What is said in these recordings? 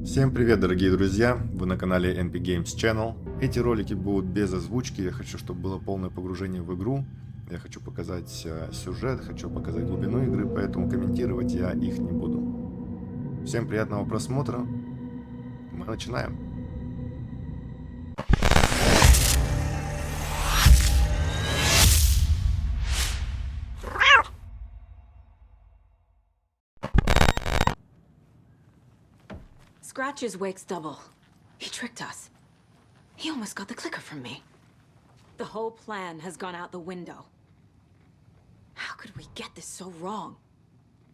Всем привет, дорогие друзья! Вы на канале NP Games Channel. Эти ролики будут без озвучки. Я хочу, чтобы было полное погружение в игру. Я хочу показать сюжет, хочу показать глубину игры, поэтому комментировать я их не буду. Всем приятного просмотра. Мы начинаем. Scratch is Wake's double. He tricked us. He almost got the clicker from me. The whole plan has gone out the window. How could we get this so wrong?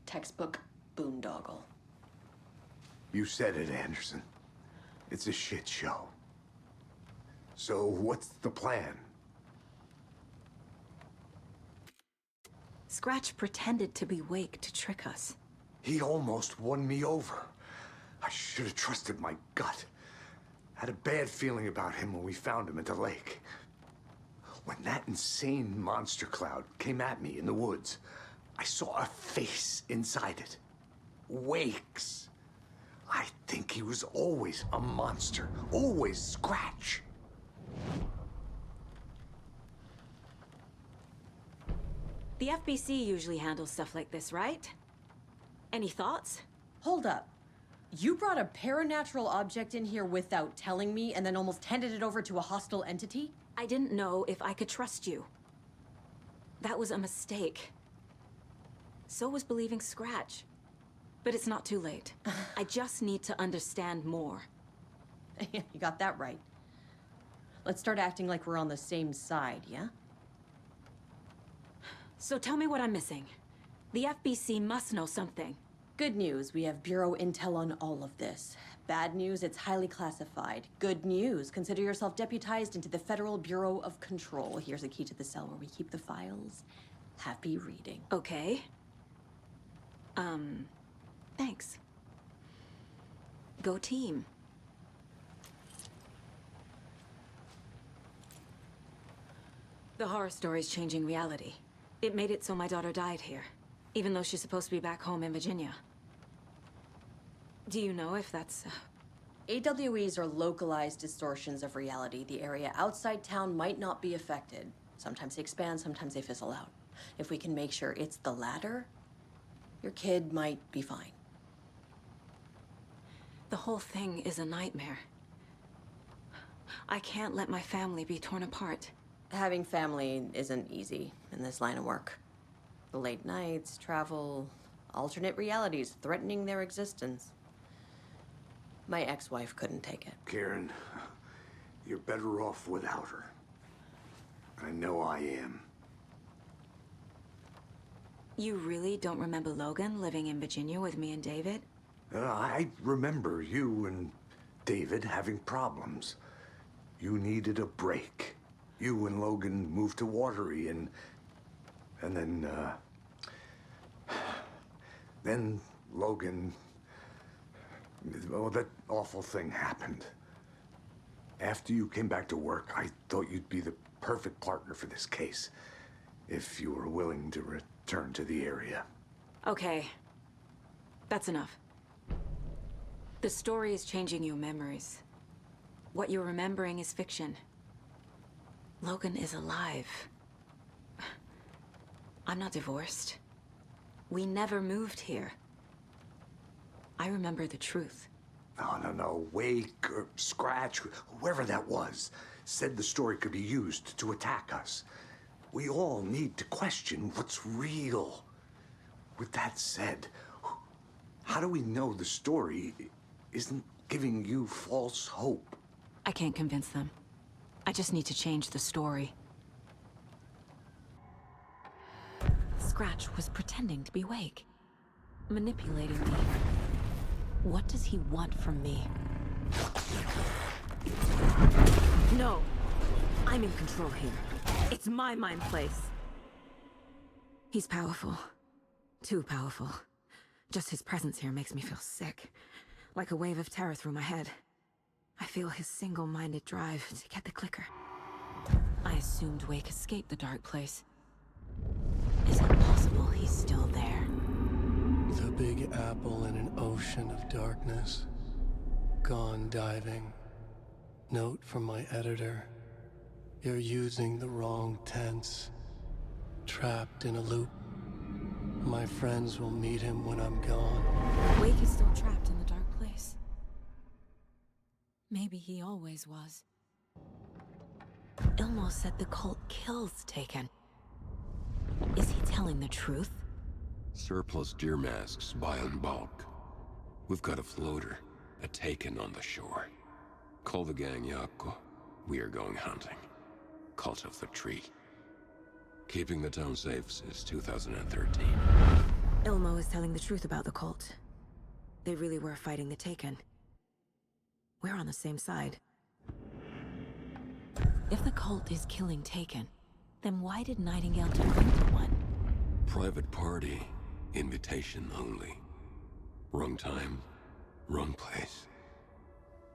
Textbook boondoggle. You said it, Anderson. It's a shit show. So what's the plan? Scratch pretended to be Wake to trick us. He almost won me over. I should have trusted my gut. Had a bad feeling about him when we found him at the lake. When that insane monster cloud came at me in the woods, I saw a face inside it. Wake's. I think he was always a monster. Always Scratch. The FBC usually handles stuff like this, right? Any thoughts? Hold up. You brought a paranatural object in here without telling me and then almost handed it over to a hostile entity? I didn't know if I could trust you. That was a mistake. So was believing Scratch. But it's not too late. I just need to understand more. You got that right. Let's start acting like we're on the same side, yeah? So tell me what I'm missing. The FBC must know something. Good news, we have Bureau intel on all of this. Bad news, it's highly classified. Good news, consider yourself deputized into the Federal Bureau of Control. Here's a key to the cell where we keep the files. Happy reading. Okay. Thanks. Go team. The horror story's changing reality. It made it so my daughter died here, even though she's supposed to be back home in Virginia. Do you know if that's... AWEs are localized distortions of reality. The area outside town might not be affected. Sometimes they expand, sometimes they fizzle out. If we can make sure it's the latter, your kid might be fine. The whole thing is a nightmare. I can't let my family be torn apart. Having family isn't easy in this line of work. The late nights, travel, alternate realities threatening their existence. My ex-wife couldn't take it. Karen, you're better off without her. I know I am. You really don't remember Logan living in Virginia with me and David? I remember you and David having problems. You needed a break. You and Logan moved to Watery and then Logan, well, that awful thing happened. After you came back to work, I thought you'd be the perfect partner for this case, if you were willing to return to the area. Okay. That's enough. The story is changing your memories. What you're remembering is fiction. Logan is alive. I'm not divorced. We never moved here. I remember the truth. No. Wake or Scratch, whoever that was, said the story could be used to attack us. We all need to question what's real. With that said, how do we know the story isn't giving you false hope? I can't convince them. I just need to change the story. Scratch was pretending to be Wake, manipulating me. What does he want from me? No! I'm in control here. It's my mind place. He's powerful. Too powerful. Just his presence here makes me feel sick. Like a wave of terror through my head. I feel his single-minded drive to get the clicker. I assumed Wake escaped the dark place. Is it possible he's still there? The Big Apple in an ocean of darkness. gone diving. Note from my editor. You're using the wrong tense. Trapped in a loop. My friends will meet him when I'm gone. Wake is still trapped in the dark place. Maybe he always was. Ilmo said the cult kills Taken. Is he telling the truth? Surplus deer masks buy in bulk. We've got a floater, a Taken on the shore. Call the gang Yako. We are going hunting. Cult of the Tree. Keeping the town safe since 2013. Ilmo is telling the truth about the cult. They really were fighting the Taken. We're on the same side. If the cult is killing Taken, then why did Nightingale turn into one? Private party. Invitation only. Wrong time, wrong place.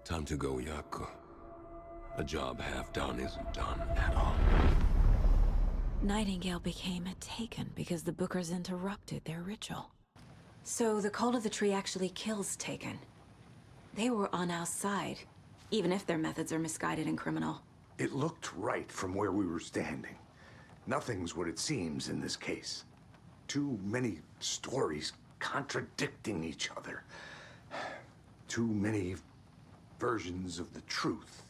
Time to go, Yako. A job half done isn't done at all. Nightingale became a Taken because the Bookers interrupted their ritual. So the Cult of the Tree actually kills Taken. They were on our side, even if their methods are misguided and criminal. It looked right from where we were standing. Nothing's what it seems in this case. Too many stories contradicting each other. Too many versions of the truth.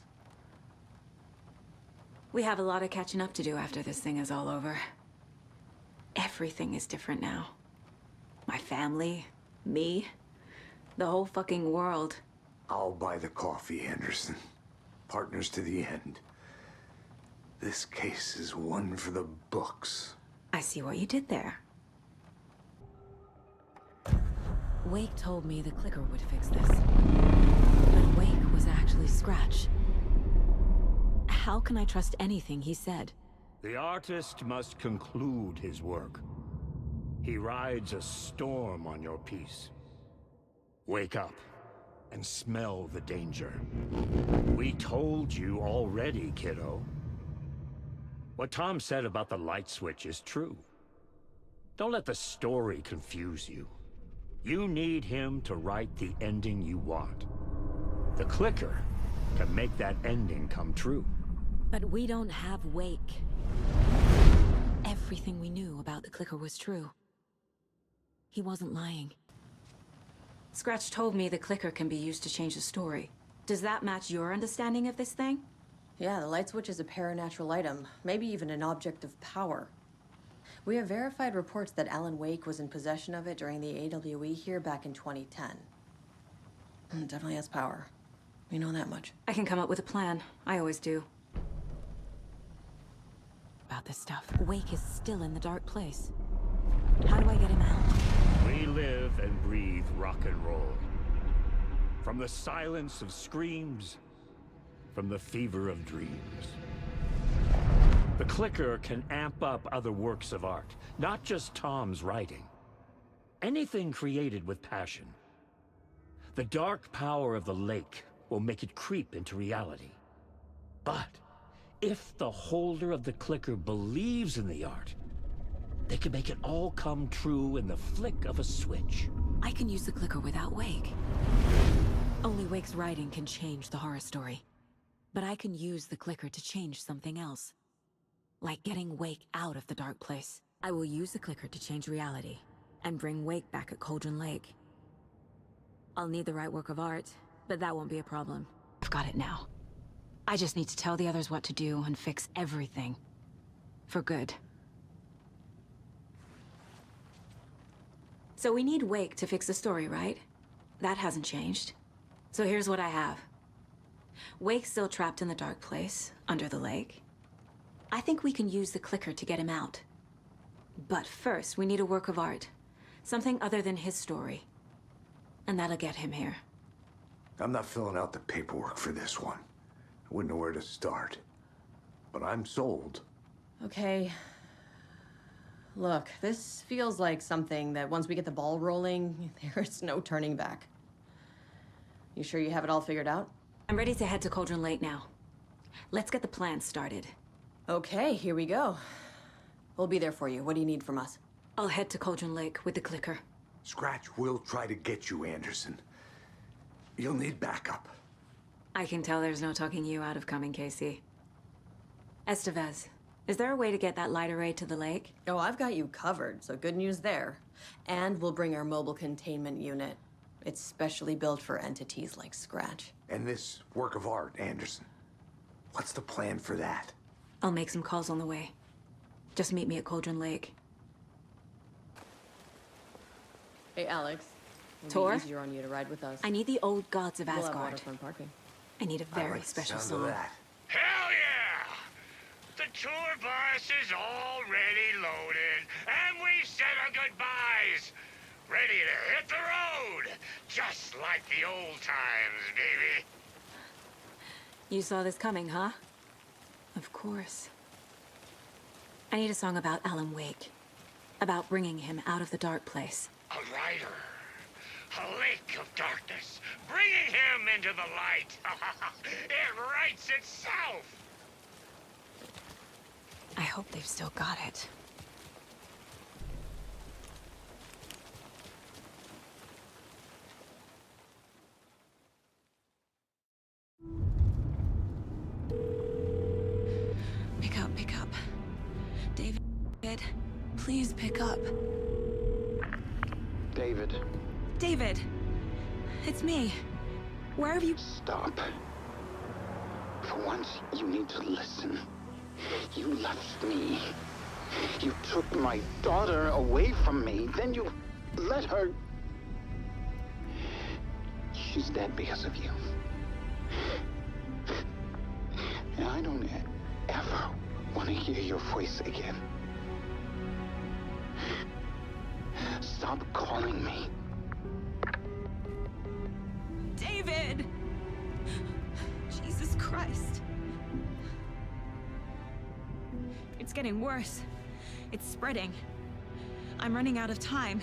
We have a lot of catching up to do after this thing is all over. Everything is different now. My family, me, the whole fucking world. I'll buy the coffee, Anderson. Partners to the end. This case is one for the books. I see what you did there. Wake told me the clicker would fix this. But Wake was actually Scratch. How can I trust anything he said? The artist must conclude his work. He rides a storm on your piece. Wake up and smell the danger. We told you already, kiddo. What Tom said about the light switch is true. Don't let the story confuse you. You need him to write the ending you want. The clicker can make that ending come true. But we don't have Wake. Everything we knew about the clicker was true. He wasn't lying. Scratch told me the clicker can be used to change the story. Does that match your understanding of this thing? Yeah, the light switch is a paranatural item, maybe even an object of power. We have verified reports that Alan Wake was in possession of it during the AWE here back in 2010. It definitely has power. We know that much. I can come up with a plan. I always do. About this stuff. Wake is still in the dark place. How do I get him out? We live and breathe rock and roll. From the silence of screams, from the fever of dreams. The clicker can amp up other works of art, not just Tom's writing. Anything created with passion. The dark power of the lake will make it creep into reality. But if the holder of the clicker believes in the art, they can make it all come true in the flick of a switch. I can use the clicker without Wake. Only Wake's writing can change the horror story. But I can use the clicker to change something else. Like getting Wake out of the dark place. I will use the clicker to change reality and bring Wake back at Cauldron Lake. I'll need the right work of art, but that won't be a problem. I've got it now. I just need to tell the others what to do and fix everything. For good. So we need Wake to fix the story, right? That hasn't changed. So here's what I have. Wake's still trapped in the dark place, under the lake. I think we can use the clicker to get him out. But first, we need a work of art. Something other than his story. And that'll get him here. I'm not filling out the paperwork for this one. I wouldn't know where to start. But I'm sold. Okay. Look, this feels like something that once we get the ball rolling, there's no turning back. You sure you have it all figured out? I'm ready to head to Cauldron Lake now. Let's get the plan started. Okay, here we go. We'll be there for you. What do you need from us? I'll head to Cauldron Lake with the clicker. Scratch will try to get you, Anderson. You'll need backup. I can tell there's no talking you out of coming, Casey. Estevez, is there a way to get that light array to the lake? Oh, I've got you covered, so good news there. And we'll bring our mobile containment unit. It's specially built for entities like Scratch. And this work of art, Anderson. What's the plan for that? I'll make some calls on the way. Just meet me at Cauldron Lake. Hey, Alex. Tor? It'll be easier on you to ride with us. I need the old gods of We'll have Asgard. waterfront parking. I need a I very like the special sound of song. that. Hell yeah! The tour bus is already loaded, and we said our goodbyes. Ready to hit the road, just like the old times, baby. You saw this coming, huh? Of course. I need a song about Alan Wake. About bringing him out of the dark place. A rider. A lake of darkness, bringing him into the light. It writes itself. I hope they've still got it. Pick up. David, please pick up. David, David, it's me. Where have you... stop. For once, you need to listen. You left me. You took my daughter away from me. Then you let her... She's dead because of you. And I don't ever want to hear your voice again. Stop calling me. David! Jesus Christ. It's getting worse. It's spreading. I'm running out of time.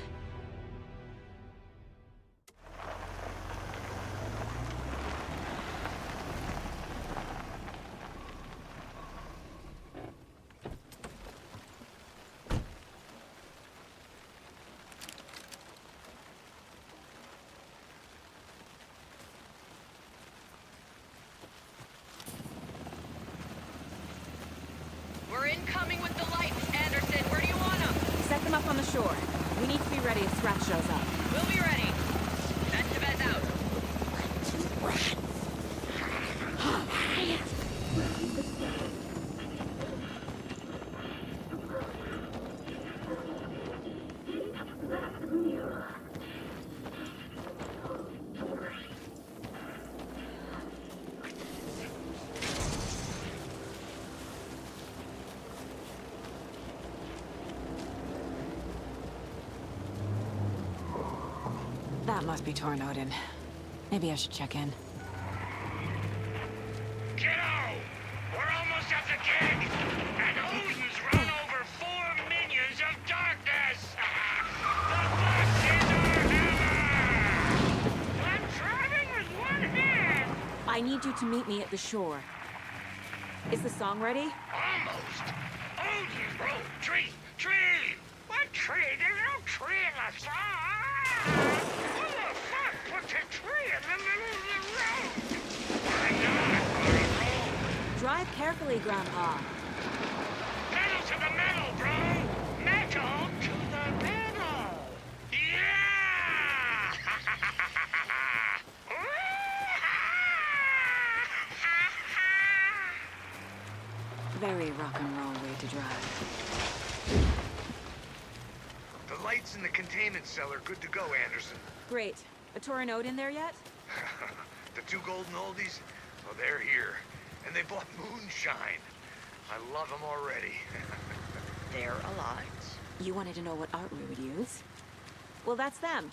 We're incoming with the lights, Anderson. Where do you want them? Set them up on the shore. We need to be ready if Scratch shows up. We'll be ready. Estevez out. That must be torn Odin. Maybe I should check in. Kiddo! We're almost at the gig! And Odin's run over 4 minions of darkness! The bus is our hammer! I'm driving with one hand! I need you to meet me at the shore. Is the song ready? Almost! Odin broke tree! Tree! What tree? There's no tree in the song! Who the fuck put a tree in the middle of the road? I'm not on a road! Drive carefully, Grandpa. Pedal to the metal, bro! Metal to the metal! Yeah! Very rock and roll way to drive. The lights in the containment cell are good to go, Anderson. Great. A Torin Odin there yet? The 2 golden oldies? Oh, they're here. And they bought moonshine. I love them already. They're a lot. You wanted to know what art we would use? Well, that's them.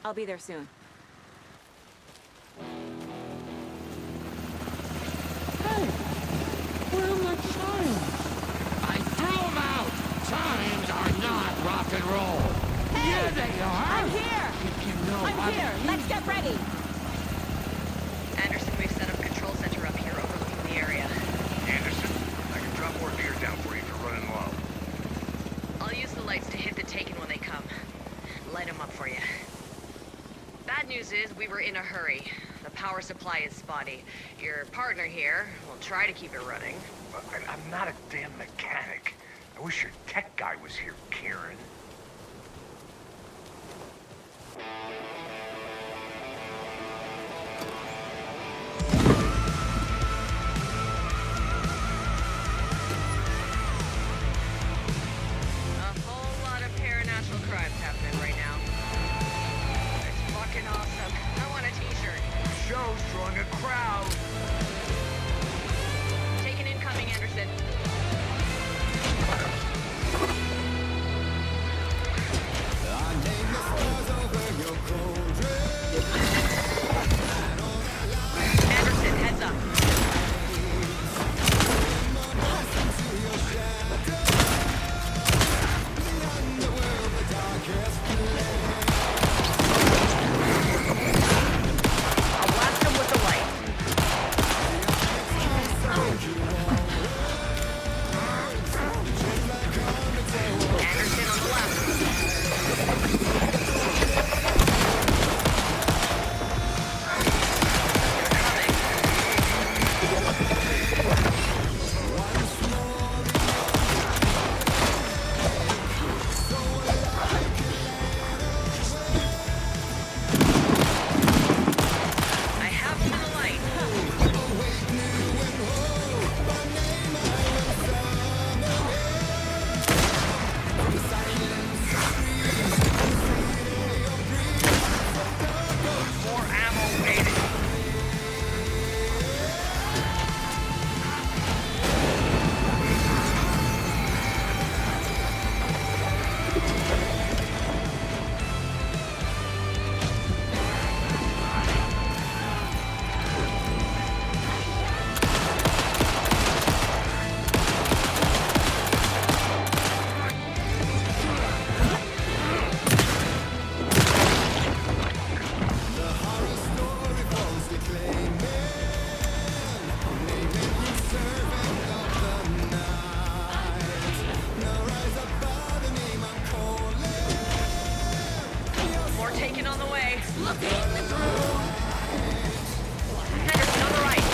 I'll be there soon. Hey! Where are my chimes? I threw them out! Chimes are not rock and roll! Hey! Yeah, they are! I'm here! I'm here! Let's get ready! Anderson, we've set up a control center up here overlooking the area. Anderson, I can drop more beer down for you if you're running low. I'll use the lights to hit the Taken when they come. Light them up for you. Bad news is we were in a hurry. The power supply is spotty. Your partner here will try to keep it running. I'm not a damn mechanic. I wish your tech guy was here, Karen. A whole lot of paranatural crimes happening right now. It's fucking awesome. I want a t-shirt. Show's drawing a crowd. Take an incoming, Anderson. Anderson, heads up. I'll blast him with the light. Anderson on the left. I have him in the light. More ammo waiting. More taken on the way. Henderson on the right.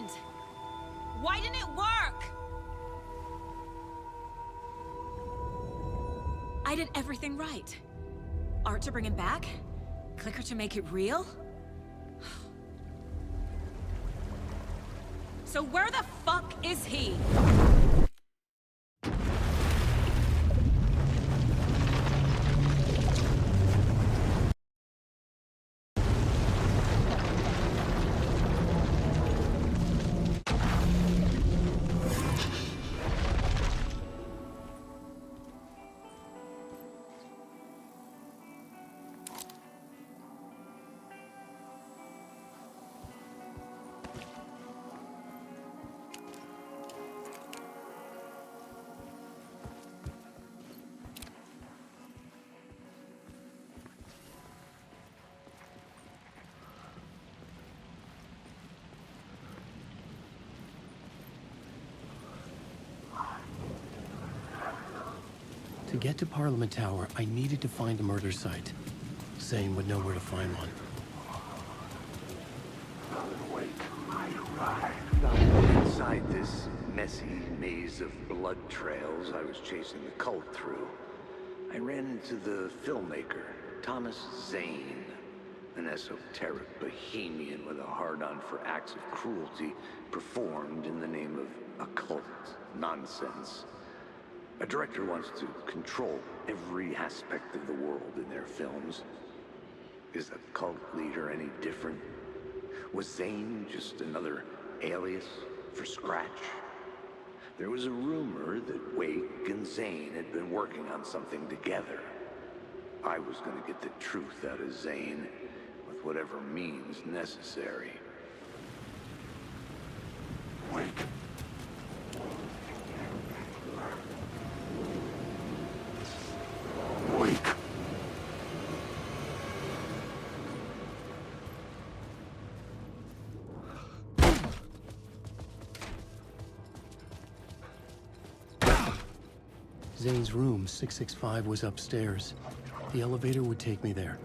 happened? Why didn't it work? I did everything right. Art to bring him back? Clicker to make it real? So where the fuck is he? To get to Parliament Tower, I needed to find a murder site. Zane would know where to find one. Inside this messy maze of blood trails I was chasing the cult through, I ran into the filmmaker, Thomas Zane, an esoteric bohemian with a hard-on for acts of cruelty performed in the name of occult nonsense. A director wants to control every aspect of the world in their films. Is a cult leader any different? Was Zane just another alias for Scratch? There was a rumor that Wake and Zane had been working on something together. I was going to get the truth out of Zane with whatever means necessary. Wake. Zane's room, 665, was upstairs. The elevator would take me there.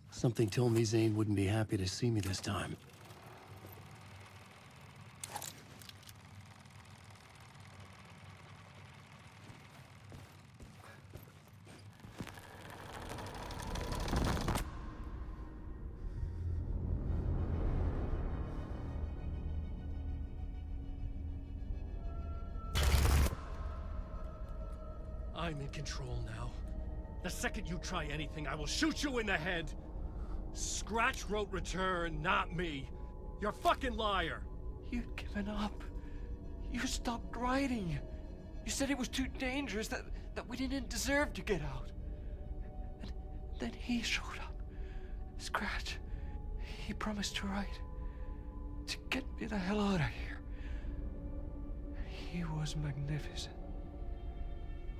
Something told me Zane wouldn't be happy to see me this time. I'm in control now. The second you try anything, I will shoot you in the head! Scratch wrote Return, not me. You're a fucking liar. You'd given up. You stopped writing. You said it was too dangerous, that we didn't deserve to get out. And then he showed up. Scratch. He promised to write. To get me the hell out of here. He was magnificent.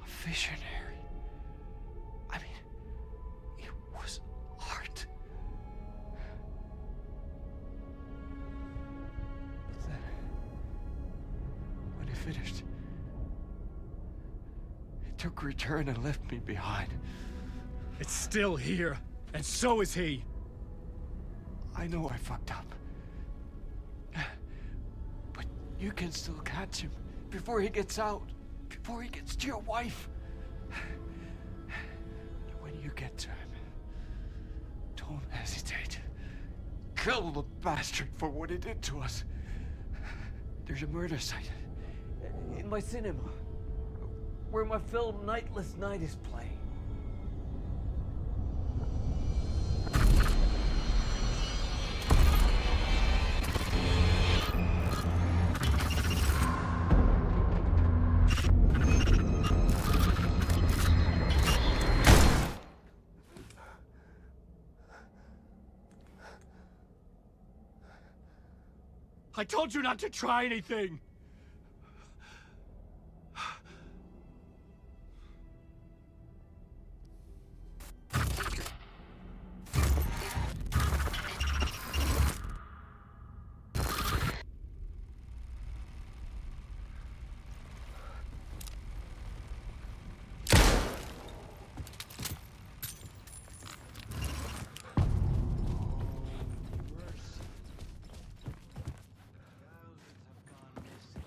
A visionary. I mean, it was art. Then, when he finished, he took Return and left me behind. It's still here, and so is he. I know I fucked up. But you can still catch him before he gets out, before he gets to your wife. When you get to him, don't hesitate. Kill the bastard for what he did to us. There's a murder site in my cinema where my film Nightless Night is playing. I told you not to try anything!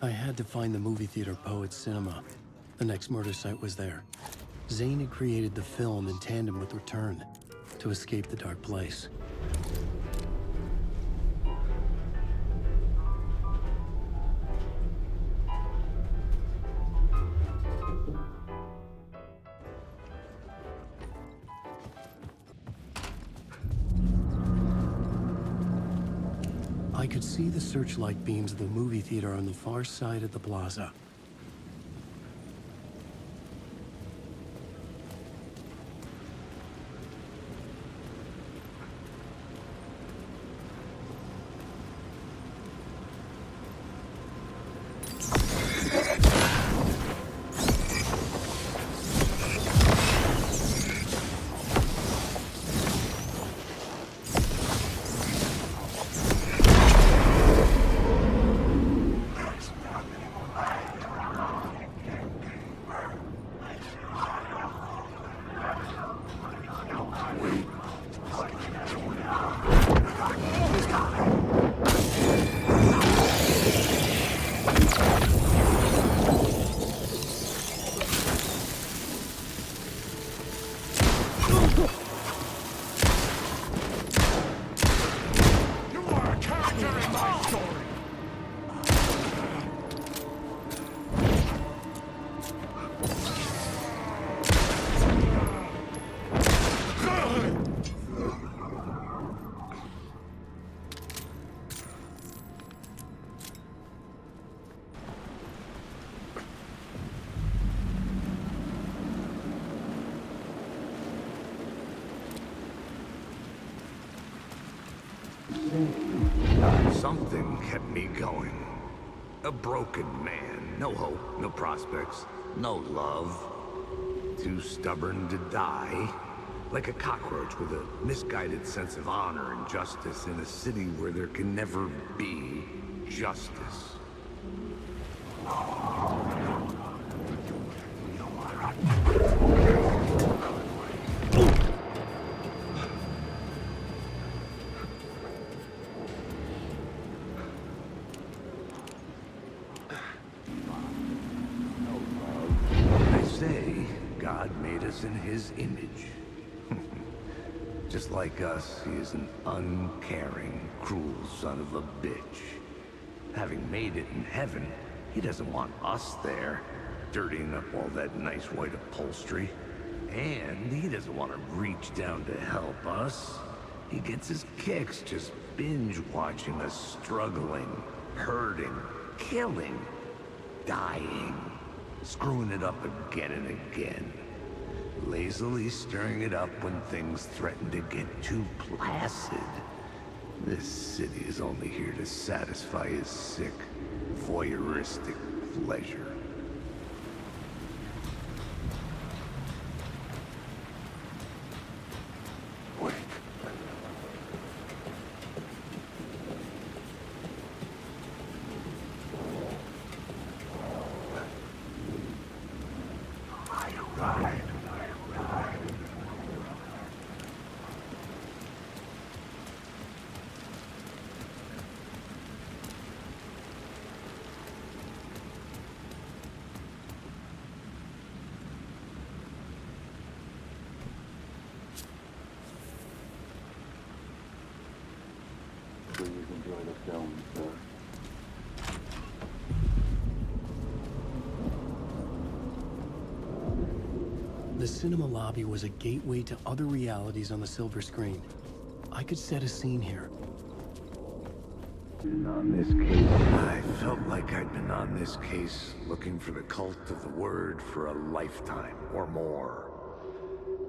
I had to find the movie theater Poet Cinema. The next murder site was there. Zane had created the film in tandem with Return to escape the dark place. I could see the searchlight beams of the movie theater on the far side of the plaza. Something kept me going. A broken man. No hope, no prospects, no love. Too stubborn to die. Like a cockroach with a misguided sense of honor and justice in a city where there can never be justice. In his image. Just like us, he is an uncaring, cruel son of a bitch. Having made it in heaven, he doesn't want us there, dirtying up all that nice white upholstery. And he doesn't want to reach down to help us. He gets his kicks just binge-watching us struggling, hurting, killing, dying, screwing it up again and again. Lazily stirring it up when things threaten to get too placid. This city is only here to satisfy his sick, voyeuristic pleasure. Wait. The cinema lobby was a gateway to other realities on the silver screen. I could set a scene here. On this case, I felt like I'd been on this case looking for the cult of the word for a lifetime or more.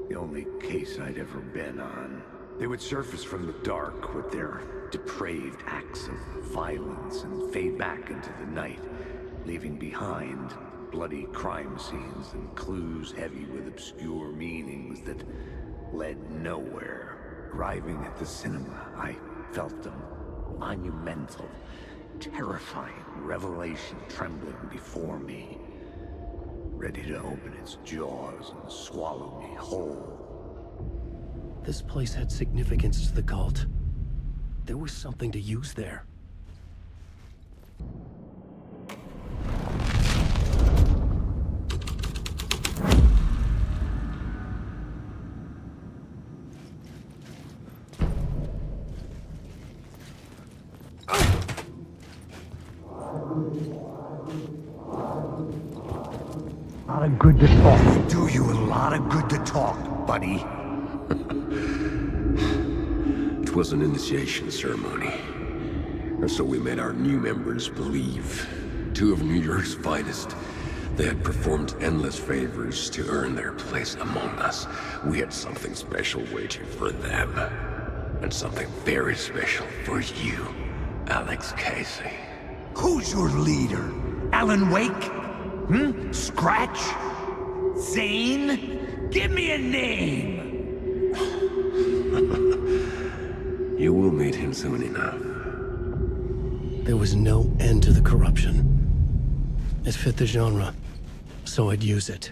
The only case I'd ever been on. They would surface from the dark with their depraved acts of violence and fade back into the night, leaving behind bloody crime scenes and clues heavy with obscure meanings that led nowhere. Arriving at the cinema, I felt a monumental, terrifying revelation trembling before me, ready to open its jaws and swallow me whole. This place had significance to the cult. There was something to use there. A lot of good to talk. Do you a lot of good to talk, buddy. It was an initiation ceremony. Or so we made our new members believe. 2 of New York's finest. They had performed endless favors to earn their place among us. We had something special waiting for them. And something very special for you, Alex Casey. Who's your leader? Alan Wake? Scratch? Zane? Give me a name! You will meet him soon enough. There was no end to the corruption. It fit the genre, so I'd use it.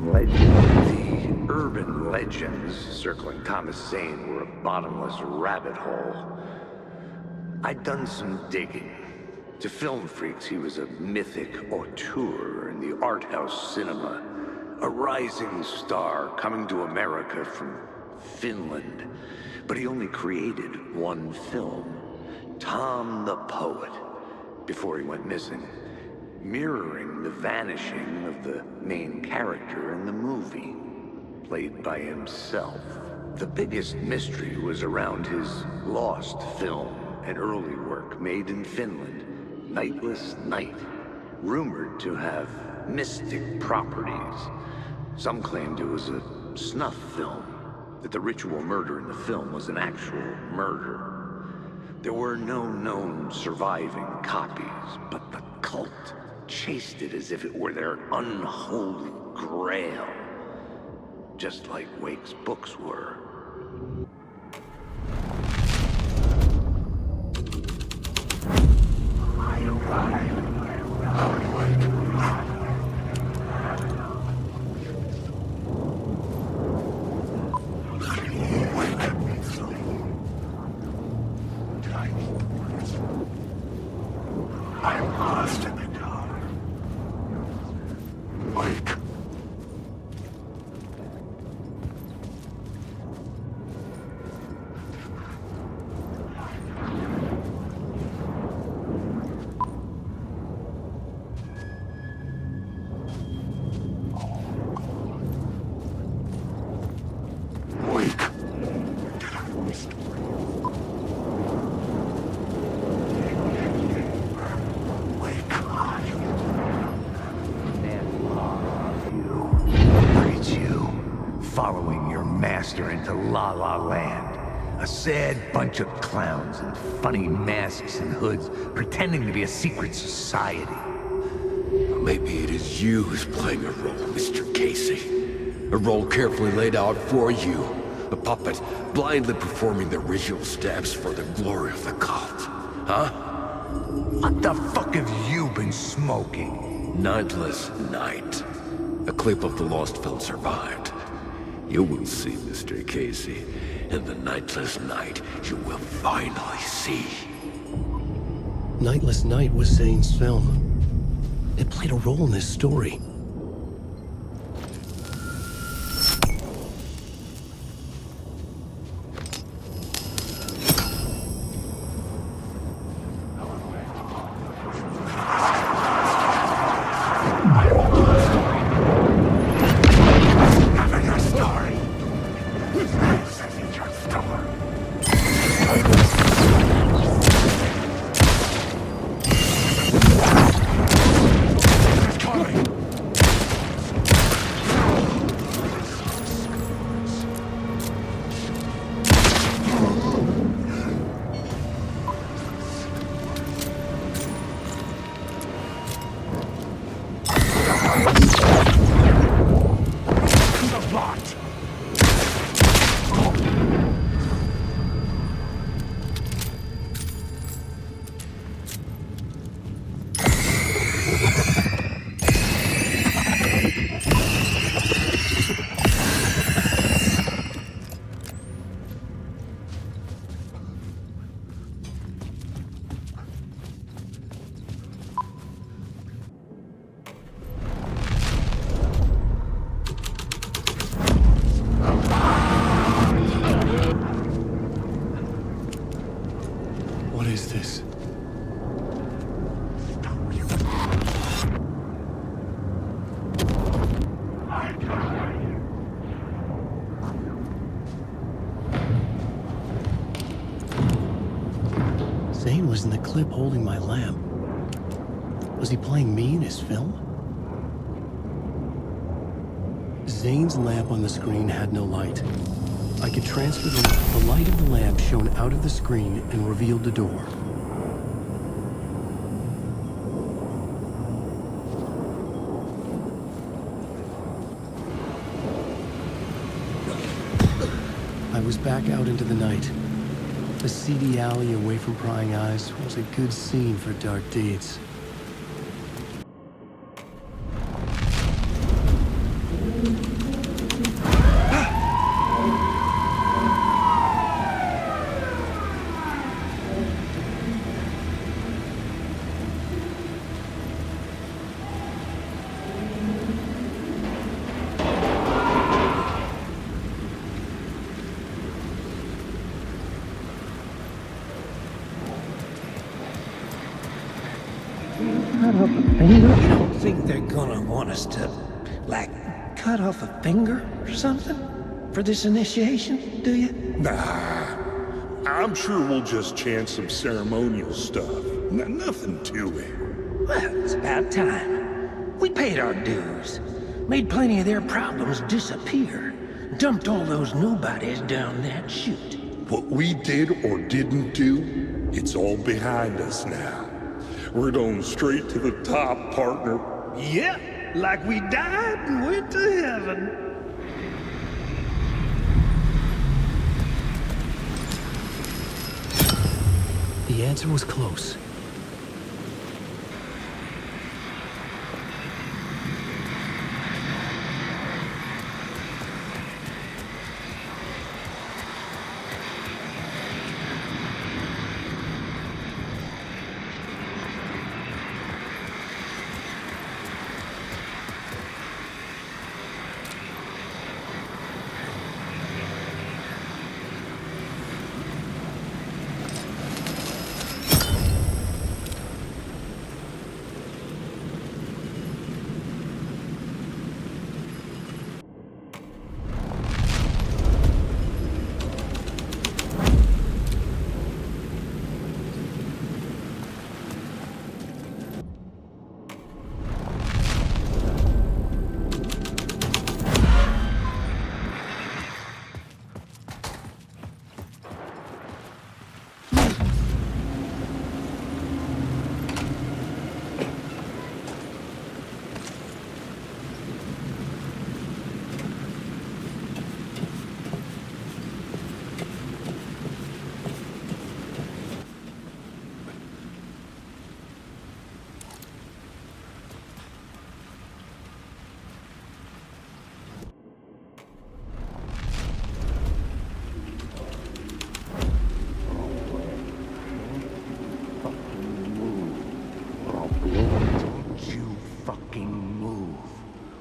The urban legends circling Thomas Zane were a bottomless rabbit hole. I'd done some digging. To film freaks, he was a mythic auteur in the art house cinema. A rising star coming to America from Finland. But he only created one film, Tom the Poet, before he went missing, mirroring the vanishing of the main character in the movie, played by himself. The biggest mystery was around his lost film, an early work made in Finland, Nightless Night, rumored to have mystic properties. Some claimed it was a snuff film, that the ritual murder in the film was an actual murder. There were no known surviving copies, but the cult chased it as if it were their unholy grail, just like Wake's books were. I'm lost in the dark. Wake. Following your master into La La Land. A sad bunch of clowns in funny masks and hoods pretending to be a secret society. Maybe it is you who's playing a role, Mr. Casey. A role carefully laid out for you. A puppet blindly performing the ritual steps for the glory of the cult. Huh? What the fuck have you been smoking? Nightless Night. A clip of the lost film survived. You will see, Mr. Casey. In the nightless night, you will finally see. Nightless Night was Zane's film. It played a role in this story. Zane was in the clip holding my lamp. Was he playing me in his film? Zane's lamp on the screen had no light. I could transfer the light of the lamp shone out of the screen and revealed the door. I was back out into the night. The seedy alley away from prying eyes was a good scene for dark deeds. You don't think they're gonna want us to, like, cut off a finger or something for this initiation, do you? Nah, I'm sure we'll just chant some ceremonial stuff. Nothing to it. Well, it's about time. We paid our dues, made plenty of their problems disappear, dumped all those nobodies down that chute. What we did or didn't do, it's all behind us now. We're going straight to the top, partner. Yep, like we died and went to heaven. The answer was close. fucking move,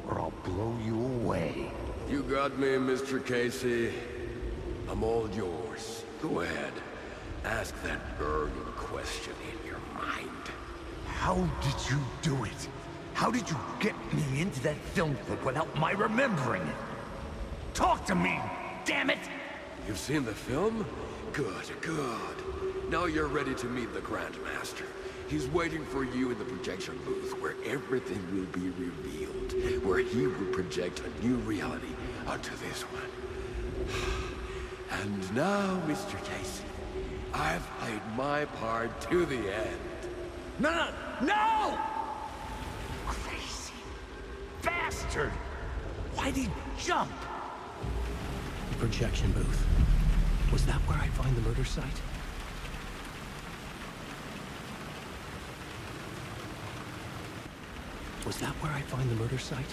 or I'll blow you away. You got me, Mr. Casey. I'm all yours. Go ahead. Ask that burning question in your mind. How did you do it? How did you get me into that film clip without my remembering it? Talk to me, damn it! You've seen the film? Good, good. Now you're ready to meet the Grandmaster. He's waiting for you in the projection booth where everything will be revealed, where he will project a new reality onto this one. And now, Mr. Casey, I've played my part to the end. No, no, no! Crazy bastard! Why'd he jump? The projection booth. Was that where I'd find the murder site? Was that where I'd find the murder site?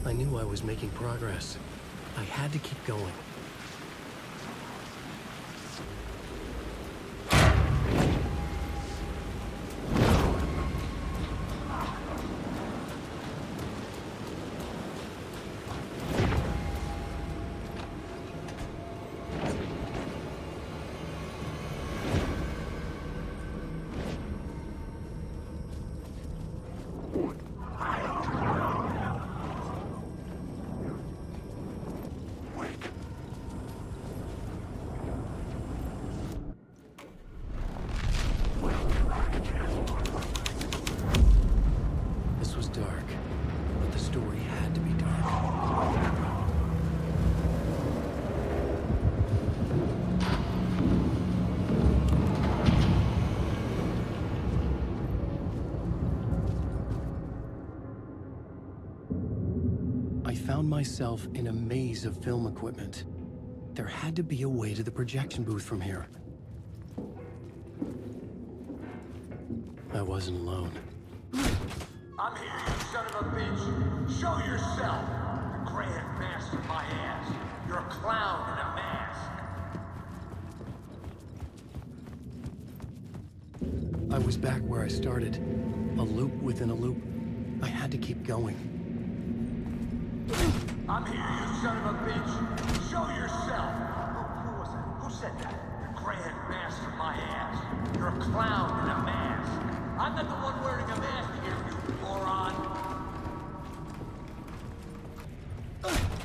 I knew I was making progress. I had to keep going. I found myself in a maze of film equipment. There had to be a way to the projection booth from here. I wasn't alone. I'm here, you son of a bitch. Show yourself. The Grand Master my ass. You're a clown in a mask. I was back where I started. A loop within a loop. I had to keep going. I'm here, you son of a bitch. Show yourself. Who was it? Who said that? The Grand Master my ass. You're a clown in a mask. I'm not the one wearing a mask here, you moron.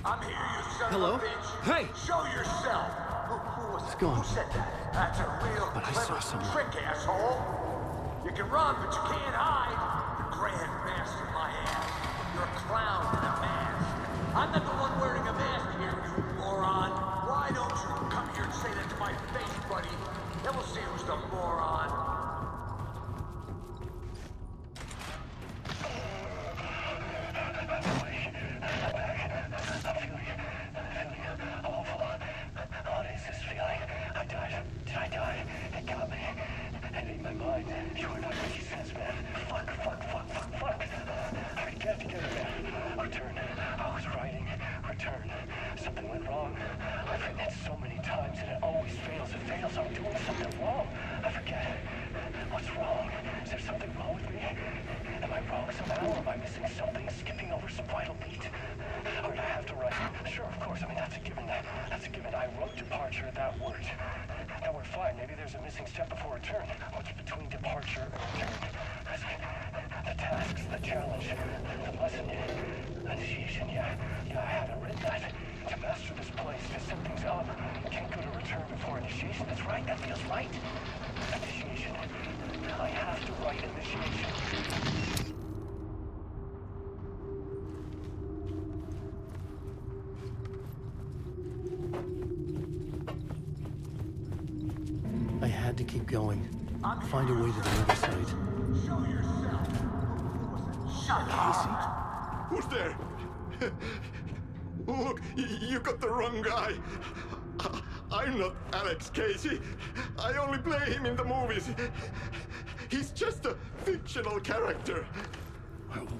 I'm here, you son Hello? of a bitch. Hey! Show yourself. Who was it? gone. Who said that? That's a real But I saw someone. trick, asshole. You can run, but you can't hide. The Grand Master my ass. You're a clown in a mask. I'm not the one wearing a mask here, you moron. Why don't you come here and say that to my face, buddy? Then we'll see who's the moron. The tasks, the challenge, to keep going. Find a way to the other side. Casey? Who's there? Look, you got the wrong guy. I'm not Alex Casey. I only play him in the movies. He's just a fictional character.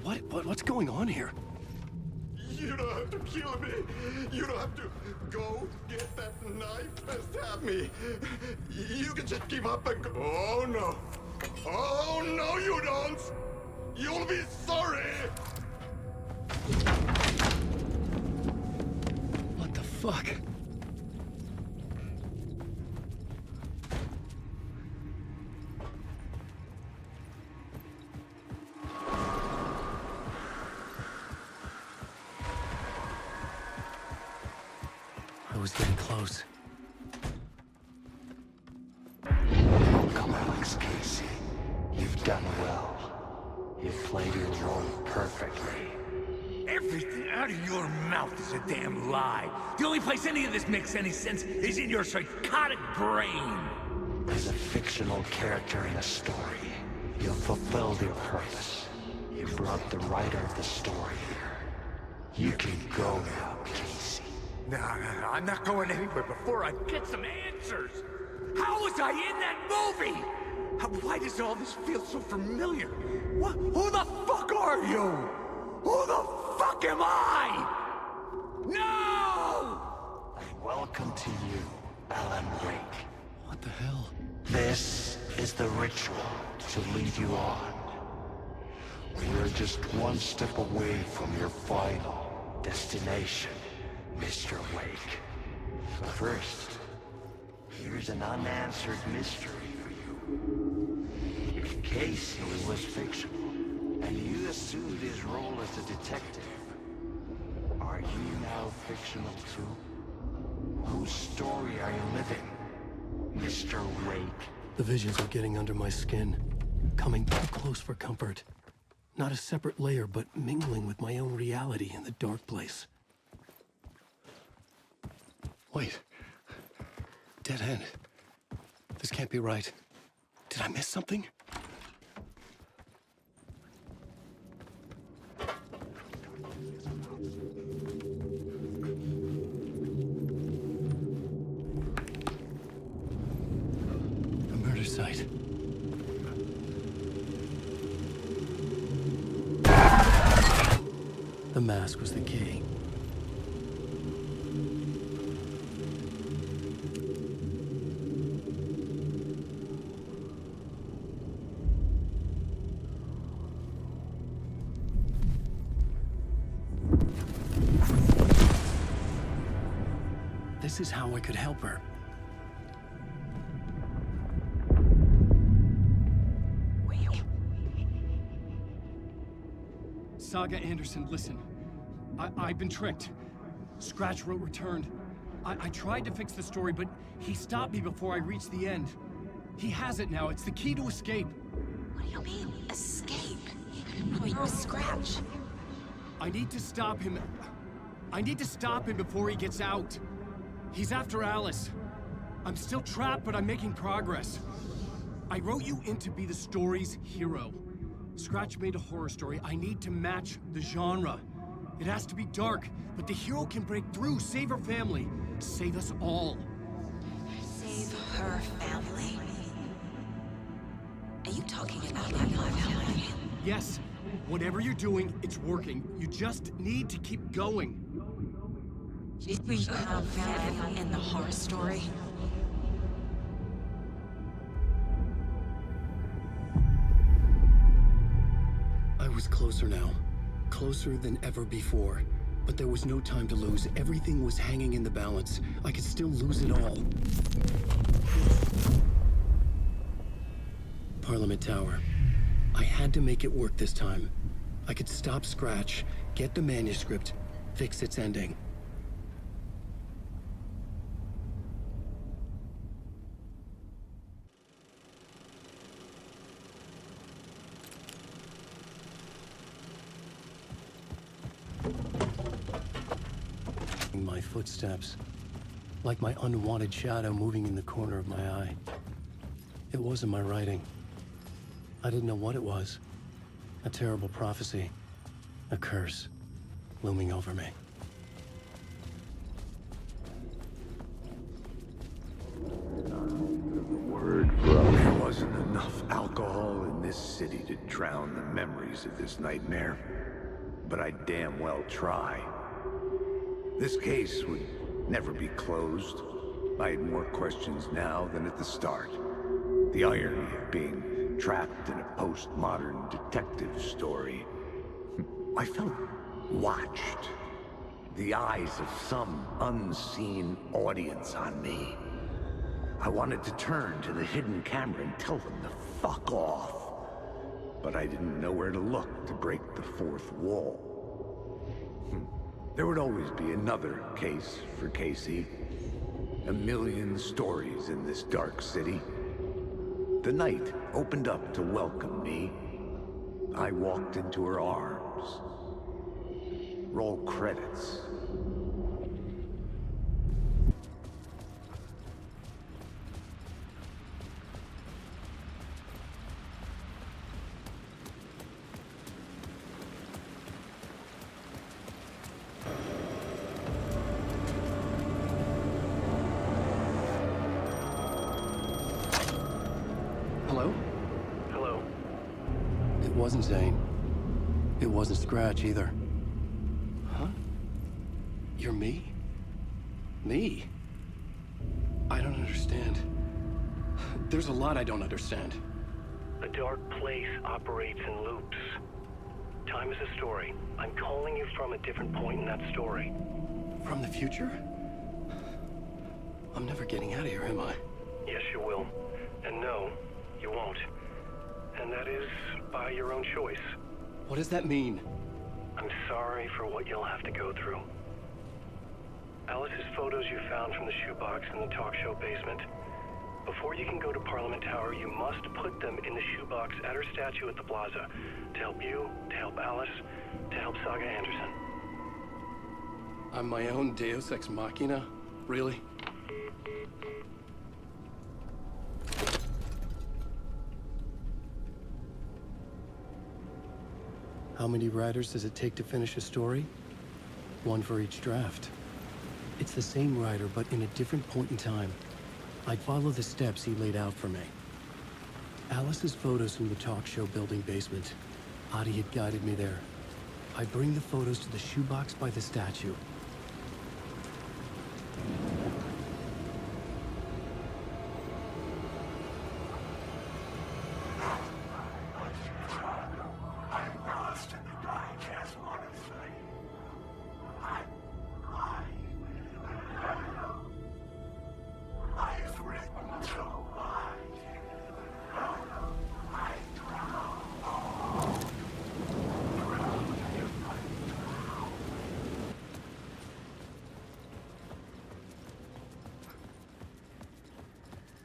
What's going on here? You don't have to kill me. You don't have to go get that knife and stab me. You can just give up and go. Oh no. Oh no, you don't. You'll be sorry. What the fuck? I was getting close. Come, Alex Casey. You've done well. You've played your role perfectly. Everything out of your mouth is a damn lie. The only place any of this makes any sense is in your psychotic brain. As a fictional character in a story, you've fulfilled your purpose. You brought the writer of the story here. You can go now, Casey. No, I'm not going anywhere before I get some answers. How was I in that movie? Why does all this feel so familiar? Who the fuck are you? Who the fuck am I? No! Welcome to you, Alan Wake. What the hell? This is the ritual to lead you on. We're just one step away from your final destination, Mr. Wake. But first, here's an unanswered mystery for you. If Casey was fictional, and you assumed his role as a detective, are you now fictional too? Whose story are you living, Mr. Wake? The visions are getting under my skin, coming too close for comfort. Not a separate layer, but mingling with my own reality in the dark place. Wait. Dead end. This can't be right. Did I miss something? A murder site. The mask was the key. This is how I could help her. Saga Anderson, listen. I've been tricked. Scratch wrote returned. I tried to fix the story, but he stopped me before I reached the end. He has it now. It's the key to escape. What do you mean, escape? Wait, Scratch. I need to stop him. I need to stop him before he gets out. He's after Alice. I'm still trapped, but I'm making progress. I wrote you in to be the story's hero. Scratch made a horror story. I need to match the genre. It has to be dark, but the hero can break through, save her family, save us all. Save her family? Are you talking about my family? Yes. Whatever you're doing, it's working. You just need to keep going. Did you have family in the horror story? I was closer now. Closer than ever before. But there was no time to lose. Everything was hanging in the balance. I could still lose it all. Parliament Tower. I had to make it work this time. I could stop Scratch, get the manuscript, fix its ending. My footsteps, like my unwanted shadow moving in the corner of my eye. It wasn't my writing. I didn't know what it was. A terrible prophecy. A curse looming over me. There wasn't enough alcohol in this city to drown the memories of this nightmare. But I'd damn well try. This case would never be closed. I had more questions now than at the start. The irony of being trapped in a postmodern detective story. I felt watched. The eyes of some unseen audience on me. I wanted to turn to the hidden camera and tell them to fuck off. But I didn't know where to look to break the fourth wall. There would always be another case for Casey. A million stories in this dark city. The night opened up to welcome me. I walked into her arms. Roll credits. Hello? Hello. It wasn't Zane. It wasn't Scratch either. Huh? You're me? Me? I don't understand. There's a lot I don't understand. A dark place operates in loops. Time is a story. I'm calling you from a different point in that story. From the future? I'm never getting out of here, am I? Yes, you will. And no, you won't. And that is by your own choice. What does that mean? I'm sorry for what you'll have to go through. Alice's photos you found from the shoebox in the talk show basement. Before you can go to Parliament Tower, you must put them in the shoebox at her statue at the plaza. To help you, to help Alice, to help Saga Anderson. I'm my own Deus Ex Machina? Really? How many writers does it take to finish a story? One for each draft. It's the same writer, but in a different point in time. I'd follow the steps he laid out for me. Alice's photos from the talk show building basement. Adi had guided me there. I'd bring the photos to the shoebox by the statue.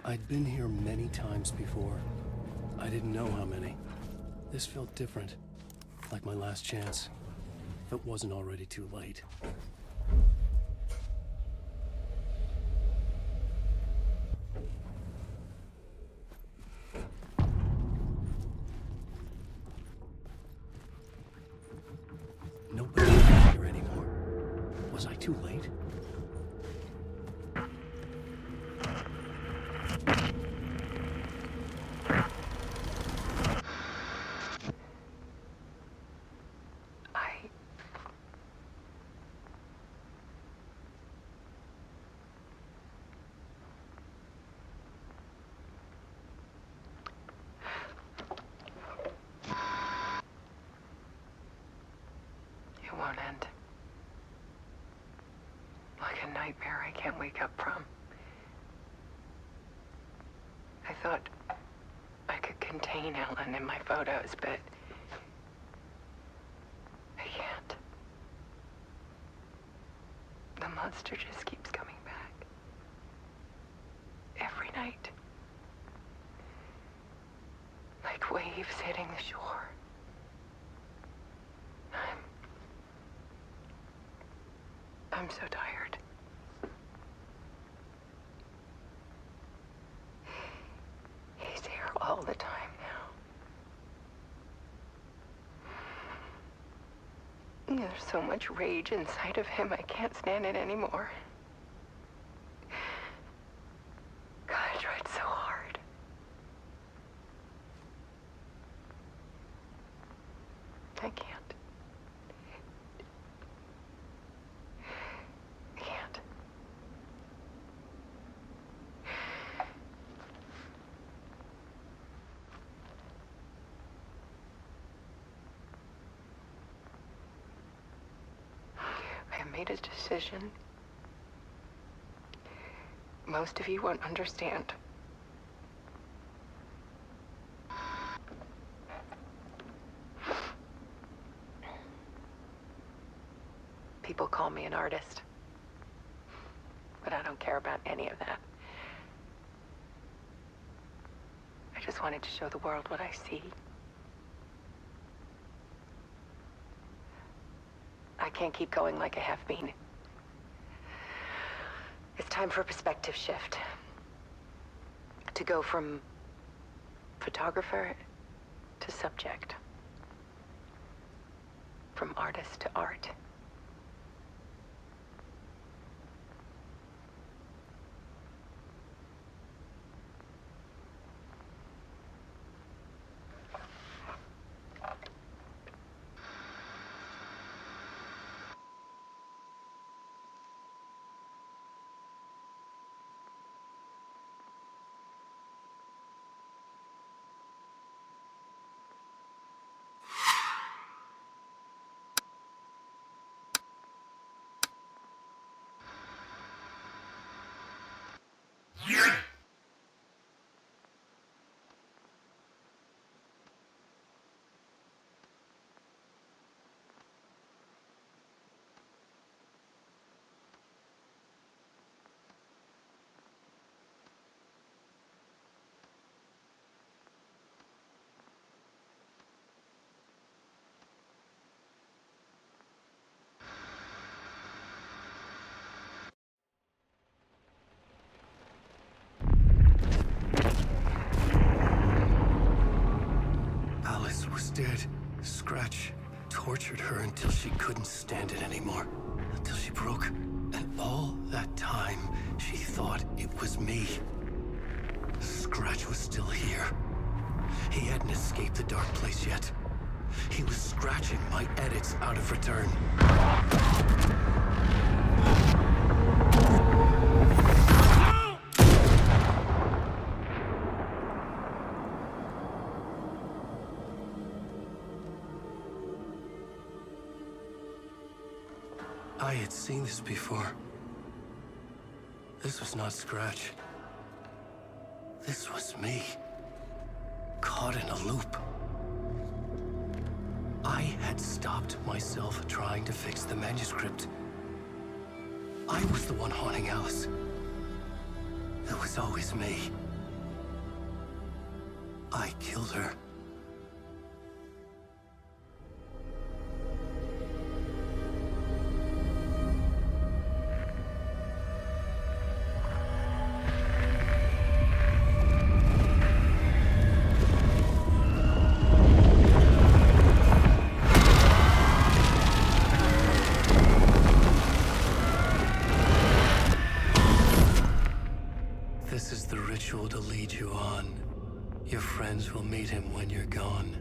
I'd been here many times before. I didn't know how many. This felt different, like my last chance, if it wasn't already too late. Nobody was here anymore. Was I too late? It won't end. Like a nightmare I can't wake up from. I thought I could contain Ellen in my photos, but I can't. The monster just keeps coming back. Every night. Like waves hitting the shore. I'm so tired. He's There's so much rage inside of him, I can't stand it anymore. God, I tried so hard. I can't. I can't. I have made a decision. Most of you won't understand. People call me an artist, but I don't care about any of that. I just wanted to show the world what I see. I can't keep going like I have been. It's time for a perspective shift. To go from photographer to subject. From artist to art. Dead. Scratch tortured her until she couldn't stand it anymore. Until she broke. And all that time, she thought it was me. Scratch was still here. He hadn't escaped the dark place yet. He was scratching my edits out of return. I had seen this before. This was not Scratch. This was me. Caught in a loop. I had stopped myself trying to fix the manuscript. I was the one haunting Alice. It was always me. I killed her. This is the ritual to lead you on. Your friends will meet him when you're gone.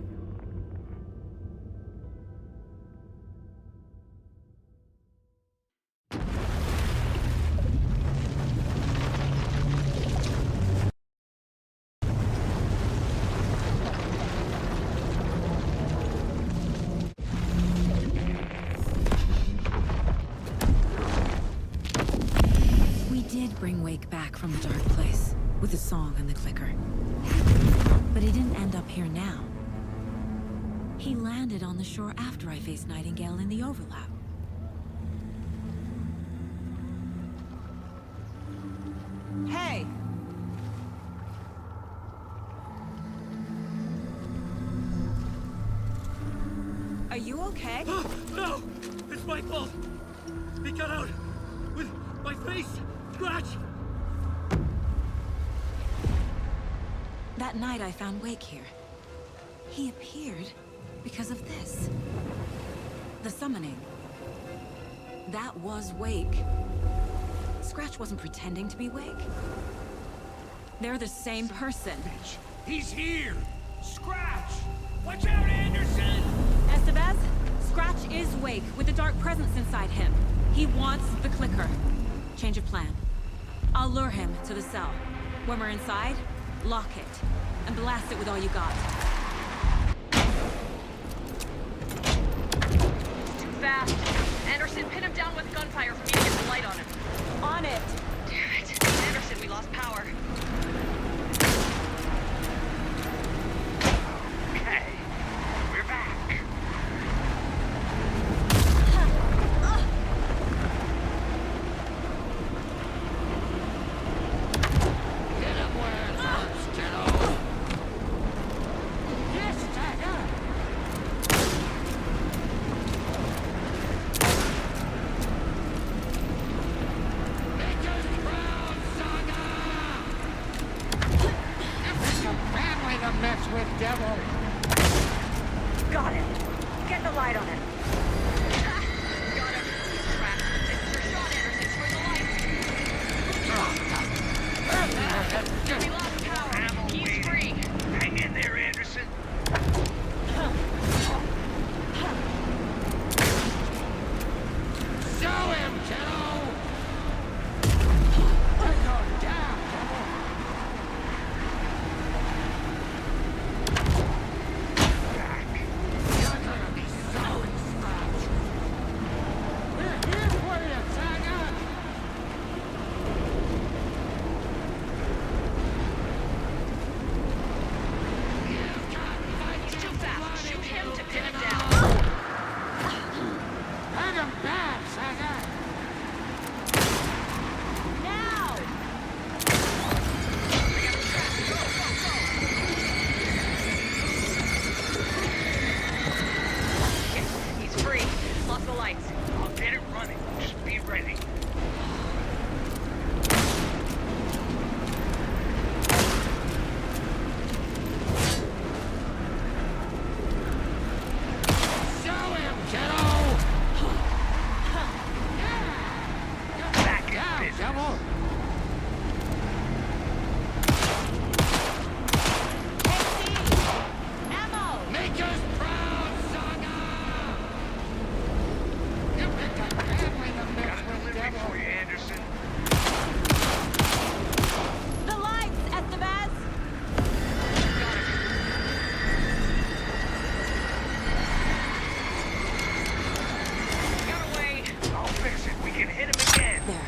We did bring Wake back from the dark place, with the song and the clicker. But he didn't end up here now. He landed on the shore after I faced Nightingale in the overlap. Hey! Are you okay? No! It's my fault! He got out! With my face! Scratch! That night I found Wake here. He appeared because of this. The summoning. That was Wake. Scratch wasn't pretending to be Wake. They're the same person. He's here! Scratch! Watch out, Anderson! Estevez, Scratch is Wake with a dark presence inside him. He wants the clicker. Change of plan. I'll lure him to the cell. When we're inside, lock it, and blast it with all you got. Too fast. Anderson, pin him down with gunfire for me to get the light on him. On it! Damn it. Anderson, we lost power. Okay, we're back. Get him where it hurts, kiddo. Yes, Tiger. Make us proud, Saga. It's a family to mess with, devil. Got it. Get the light on him. Got him. Trapped. This is your shot, Anderson. Swing the light. We lost power. He's free. Hang in there, Anderson. Show him, kiddo. We're going down, devil. You're gonna be sorry, Scratch. We're here for you, Tiger. He's too fast. Shoot him to pin him down. Hurt him bad, Tiger. Now! Shit. He's free. Lost the lights. I'll get it running. Just be ready. Show him, kiddo. Back in Down, business. devil. Ammo! Make us proud, Saga. You picked a family to mess Got a with, delivery devil. for you, Anderson. The lights, Estevez! Got away. I'll fix it. We can hit him again. There.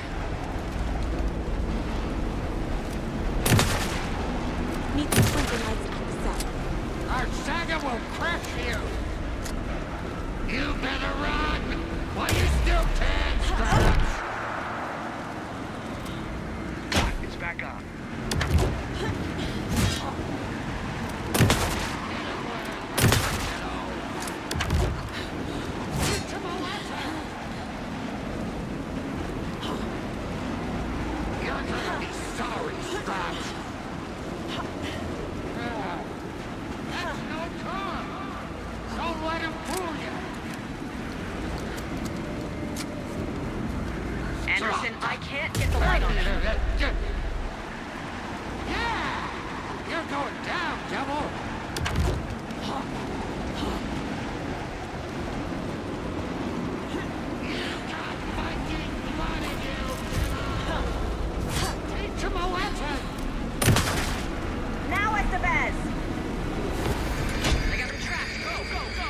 Meet the twinkle lights at the cell. Our Saga will crush you. You better run while you still can, Scratch. It's back on. You're gonna be sorry, Scratch. That's no charm. Don't let him fool you. Anderson, I can't get the light on him. Yeah! You're going down, devil! You've got Viking blood in you! Teach him a lesson! Now at the best. I got him trapped. Go, go, go.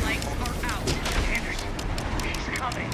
Lights are out. Anderson, he's coming.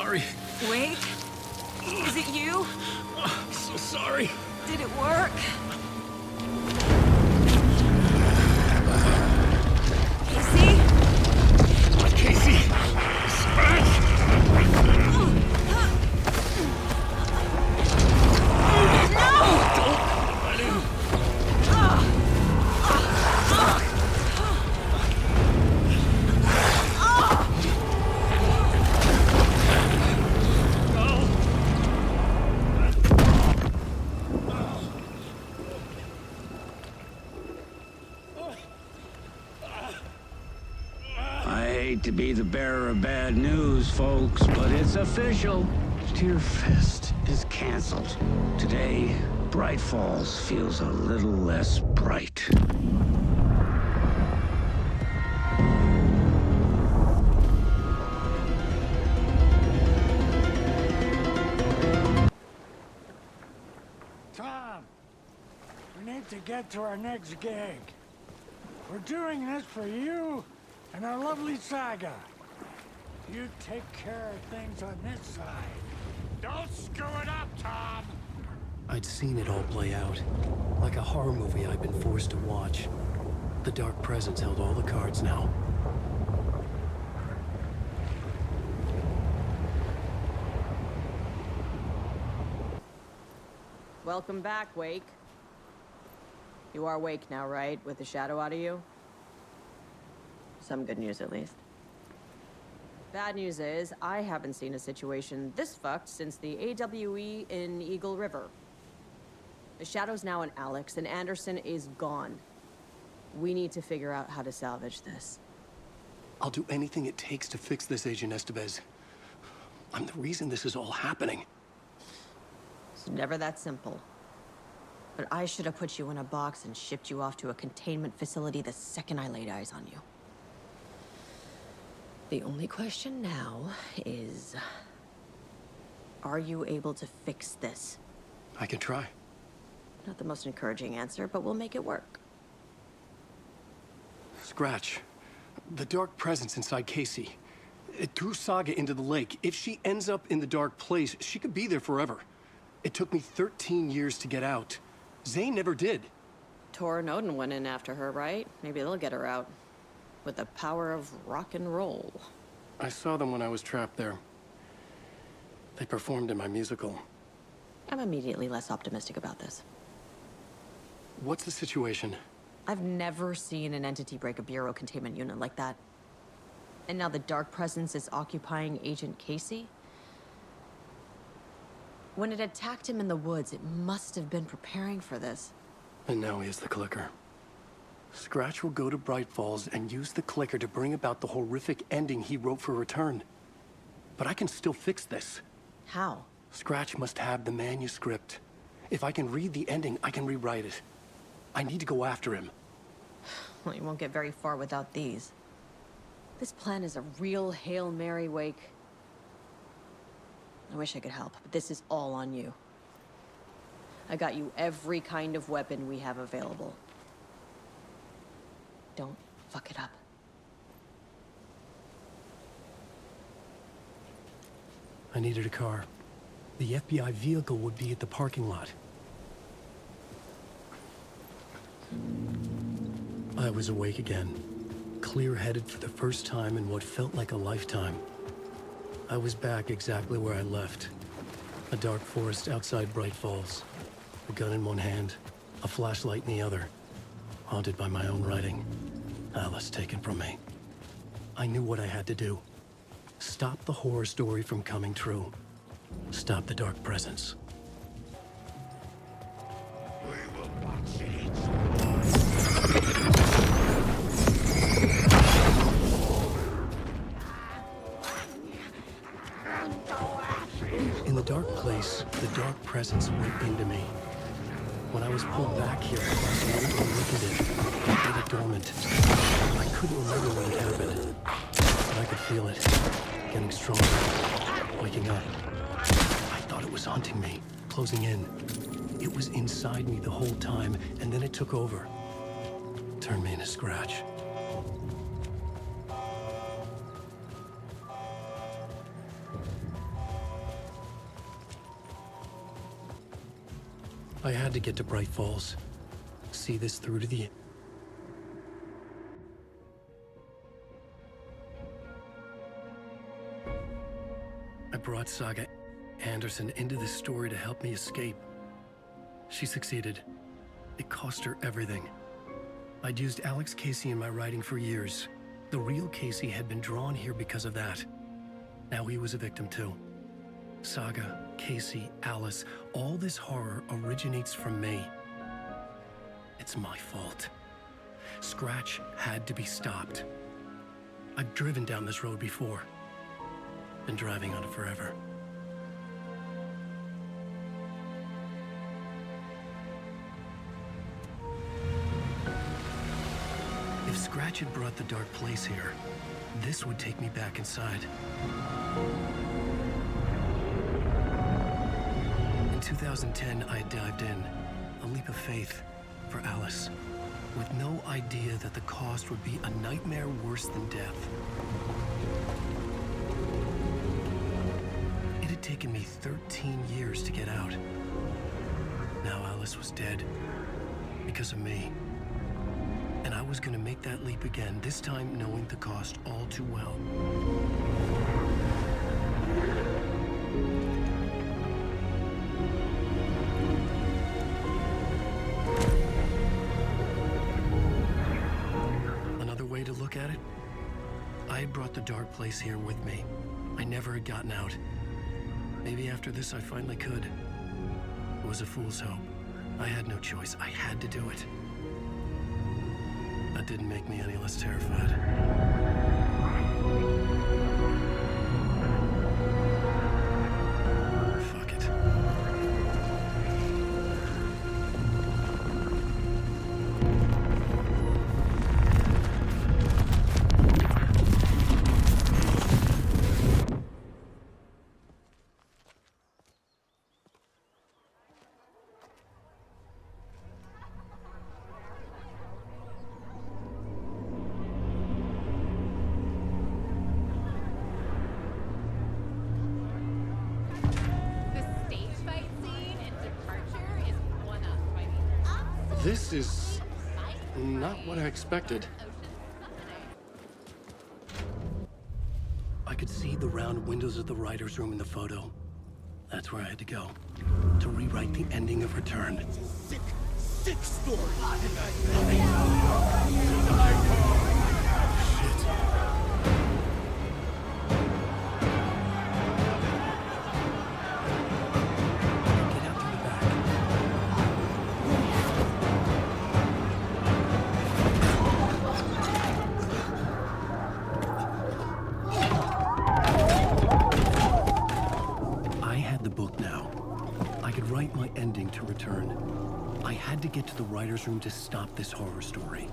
sorry. Wake? Is it you? So sorry. Did it work? Casey? Scratch! To be the bearer of bad news, folks, but it's official. Tear Fest is canceled. Today, Bright Falls feels a little less bright. Tom, we need to get to our next gig. We're doing this for you and our lovely saga. You take care of things on this side. Don't screw it up, Tom! I'd seen it all play out. Like a horror movie I'd been forced to watch. The Dark Presence held all the cards now. Welcome back, Wake. You are Wake now, right? With the shadow out of you? Some good news, at least. Bad news is, I haven't seen a situation this fucked since the AWE in Eagle River. The shadow's now in Alex, and Anderson is gone. We need to figure out how to salvage this. I'll do anything it takes to fix this, Agent Estevez. I'm the reason this is all happening. It's never that simple. But I should have put you in a box and shipped you off to a containment facility the second I laid eyes on you. The only question now is, are you able to fix this? I can try. Not the most encouraging answer, but we'll make it work. Scratch. The Dark Presence inside Casey. It threw Saga into the lake. If she ends up in the dark place, she could be there forever. It took me 13 years to get out. Zane never did. Tor and Odin went in after her, right? Maybe they'll get her out. With the power of rock and roll. I saw them when I was trapped there. They performed in my musical. I'm immediately less optimistic about this. What's the situation? I've never seen an entity break a bureau containment unit like that. And now the Dark Presence is occupying Agent Casey? When it attacked him in the woods, it must have been preparing for this. And now he has the clicker. Scratch will go to Bright Falls and use the clicker to bring about the horrific ending he wrote for Return. But I can still fix this. How? Scratch must have the manuscript. If I can read the ending, I can rewrite it. I need to go after him. Well, you won't get very far without these. This plan is a real Hail Mary, Wake. I wish I could help, but this is all on you. I got you every kind of weapon we have available. Don't fuck it up. I needed a car. The FBI vehicle would be at the parking lot. I was awake again, clear-headed for the first time in what felt like a lifetime. I was back exactly where I left. A dark forest outside Bright Falls. A gun in one hand, a flashlight in the other. Haunted by my own writing. Alice taken from me. I knew what I had to do. Stop the horror story from coming true. Stop the Dark Presence. In the dark place, the Dark Presence went into me. When I was pulled back here, I started to look at it. It made it dormant. I couldn't remember when it happened, but I could feel it, getting stronger, waking up. I thought it was haunting me, closing in. It was inside me the whole time, and then it took over. Turned me into Scratch. I had to get to Bright Falls. See this through to the end. I brought Saga Anderson into this story to help me escape. She succeeded. It cost her everything. I'd used Alex Casey in my writing for years. The real Casey had been drawn here because of that. Now he was a victim too. Saga, Casey, Alice, all this horror originates from me. It's my fault. Scratch had to be stopped. I've driven down this road before. Been driving on it forever. If Scratch had brought the dark place here, this would take me back inside. In 2010, I had dived in, a leap of faith for Alice, with no idea that the cost would be a nightmare worse than death. It had taken me 13 years to get out. Now Alice was dead because of me. And I was gonna make that leap again, this time knowing the cost all too well. Another way to look at it, I had brought the dark place here with me. I never had gotten out. Maybe after this I finally could. It was a fool's hope. I had no choice. I had to do it. That didn't make me any less terrified. Fuck it. This is not what I expected. I could see the round windows of the writer's room in the photo. That's where I had to go, to rewrite the ending of Return. It's a sick story. To Return. I had to get to the writer's room to stop this horror story.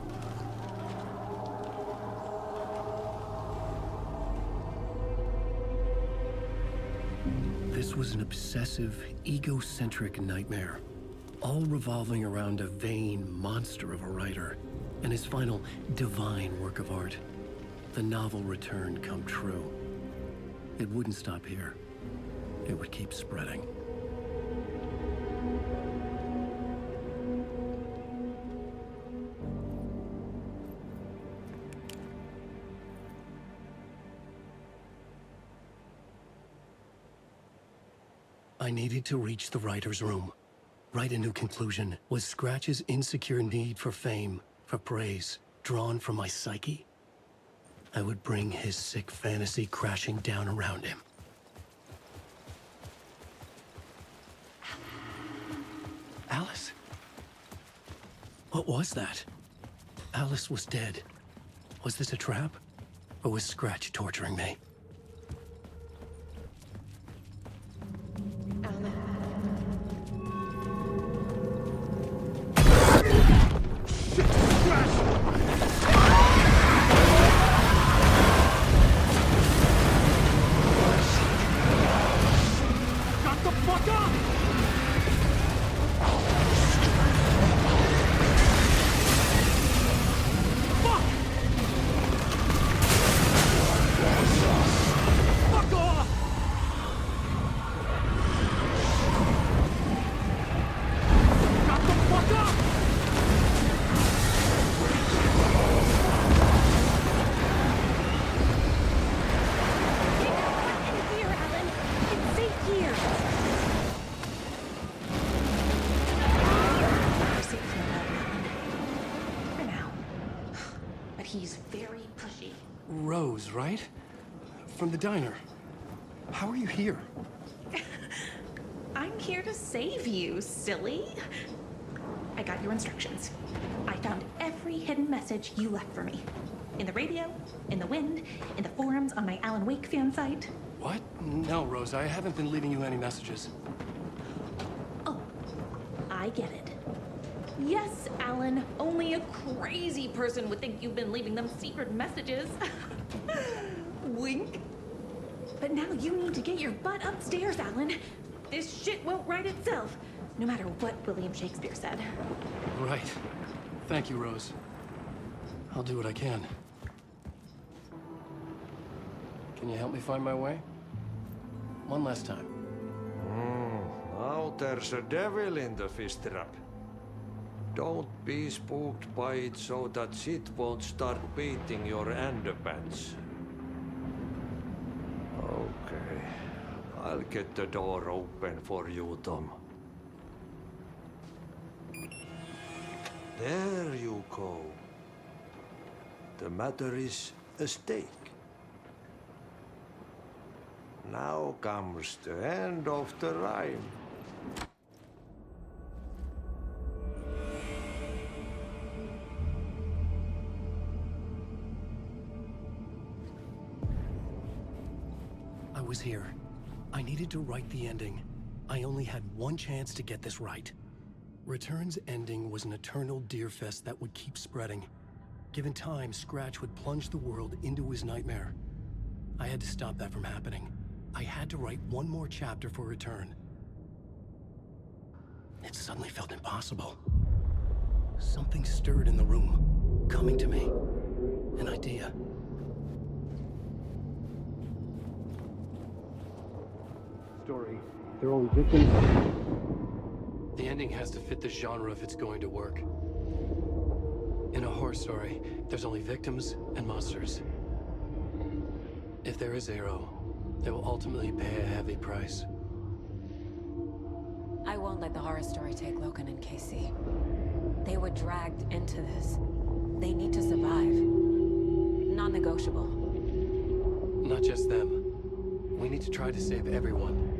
This was an obsessive, egocentric nightmare, all revolving around a vain monster of a writer and his final divine work of art, the novel Return come true. It wouldn't stop here. It would keep spreading. I needed to reach the writer's room. Write a new conclusion. Was Scratch's insecure need for fame, for praise, drawn from my psyche? I would bring his sick fantasy crashing down around him. Alice? What was that? Alice was dead. Was this a trap? Or was Scratch torturing me? Fuck! he's very pushy. Rose, right? From the diner. How are you here? I'm here to save you, silly. I got your instructions. I found every hidden message you left for me. In the radio, in the wind, in the forums on my Alan Wake fan site. What? No, Rose, I haven't been leaving you any messages. Oh, I get it. Yes, Alan, only a crazy person would think you've been leaving them secret messages. Wink. But now you need to get your butt upstairs, Alan. This shit won't right itself, no matter what William Shakespeare said. Right. Thank you, Rose. I'll do what I can. Can you help me find my way? One last time. Now there's a devil in the fish trap. Don't be spooked by it so that shit won't start beating your underpants. Okay. I'll get the door open for you, Tom. There you go. The matter is a stake. Now comes the end of the rhyme. I was here. I needed to write the ending. I only had one chance to get this right. Return's ending was an eternal deerfest that would keep spreading. Given time, Scratch would plunge the world into his nightmare. I had to stop that from happening. I had to write one more chapter for Return. It suddenly felt impossible. Something stirred in the room, coming to me. An idea. Story. They're only victims. The ending has to fit the genre if it's going to work. In a horror story, there's only victims and monsters. If there is Arrow, they will ultimately pay a heavy price. I won't let the horror story take Logan and Casey. They were dragged into this. They need to survive. Non-negotiable. Not just them. We need to try to save everyone.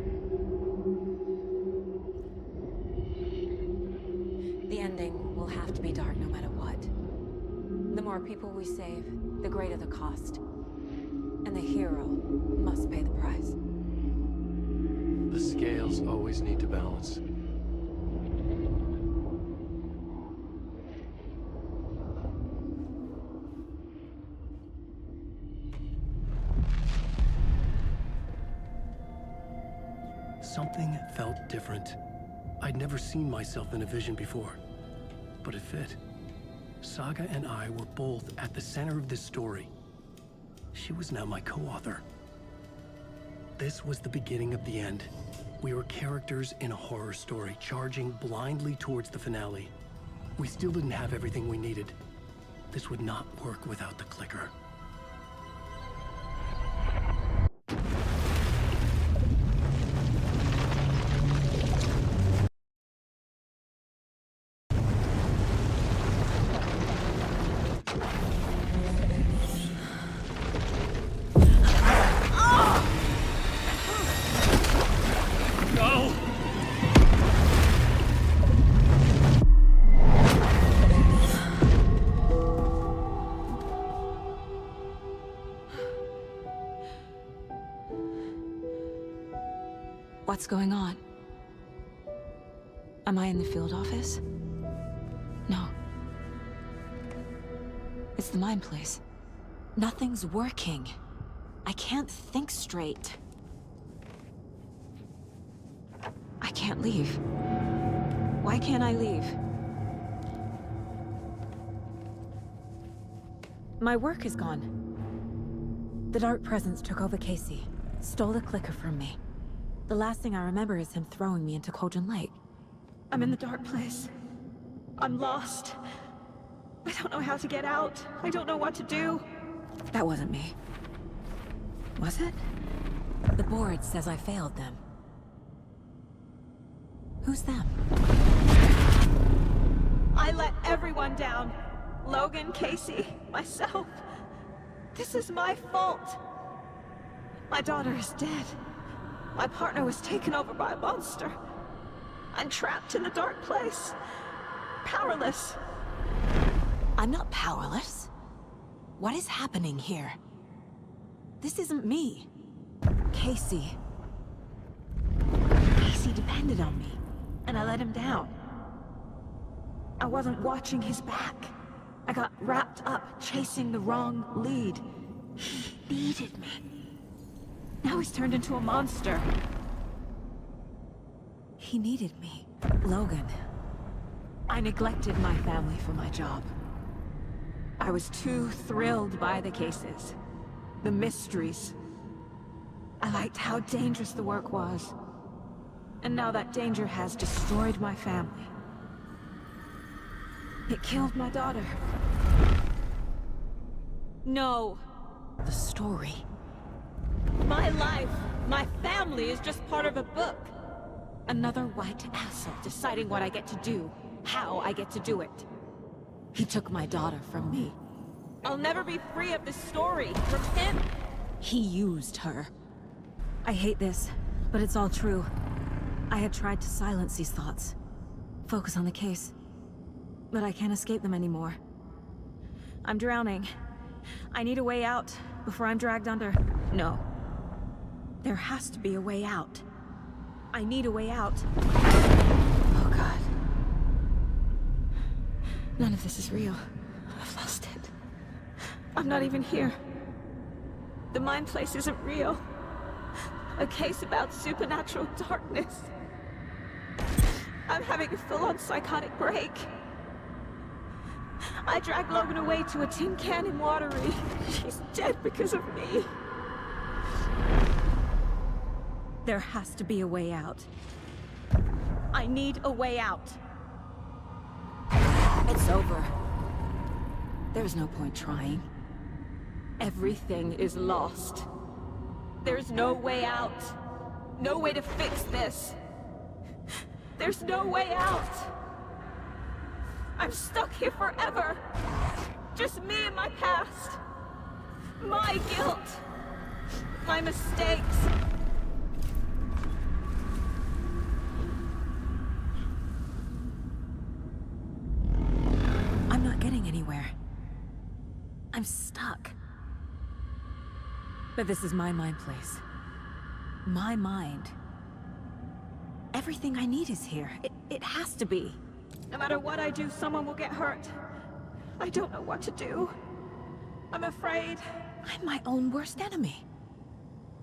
The ending will have to be dark no matter what. The more people we save, the greater the cost. And the hero must pay the price. The scales always need to balance. Something felt different. I'd never seen myself in a vision before, but it fit. Saga and I were both at the center of this story. She was now my co-author. This was the beginning of the end. We were characters in a horror story, charging blindly towards the finale. We still didn't have everything we needed. This would not work without the clicker. What's going on? Am I in the field office? No. It's the mine place. Nothing's working. I can't think straight. I can't leave. Why can't I leave? My work is gone. The dark presence took over Casey, stole the clicker from me. The last thing I remember is him throwing me into Cauldron Lake. I'm in the dark place. I'm lost. I don't know how to get out. I don't know what to do. That wasn't me. Was it? The board says I failed them. Who's them? I let everyone down. Logan, Casey, myself. This is my fault. My daughter is dead. My partner was taken over by a monster. I'm trapped in the dark place. Powerless. I'm not powerless. What is happening here? This isn't me. Casey. Casey depended on me, and I let him down. I wasn't watching his back. I got wrapped up chasing the wrong lead. He needed me. Now he's turned into a monster. He needed me. Logan. I neglected my family for my job. I was too thrilled by the cases. The mysteries. I liked how dangerous the work was. And now that danger has destroyed my family. It killed my daughter. No. The story. My life, my family is just part of a book. Another white asshole deciding what I get to do, how I get to do it. He took my daughter from me. I'll never be free of this story from him. He used her. I hate this, but it's all true. I had tried to silence these thoughts. Focus on the case. But I can't escape them anymore. I'm drowning. I need a way out before I'm dragged under. No. There has to be a way out. I need a way out. Oh God. None of this is real. I've lost it. I'm not even here. The mind place isn't real. A case about supernatural darkness. I'm having a full-on psychotic break. I dragged Logan away to a tin can in Watery. She's dead because of me. There has to be a way out. I need a way out. It's over. There's no point trying. Everything is lost. There's no way out. No way to fix this. There's no way out. I'm stuck here forever. Just me and my past. My guilt. My mistakes. I'm not getting anywhere. I'm stuck. But this is my mind place. My mind. Everything I need is here. It has to be. No matter what I do, someone will get hurt. I don't know what to do. I'm afraid. I'm my own worst enemy.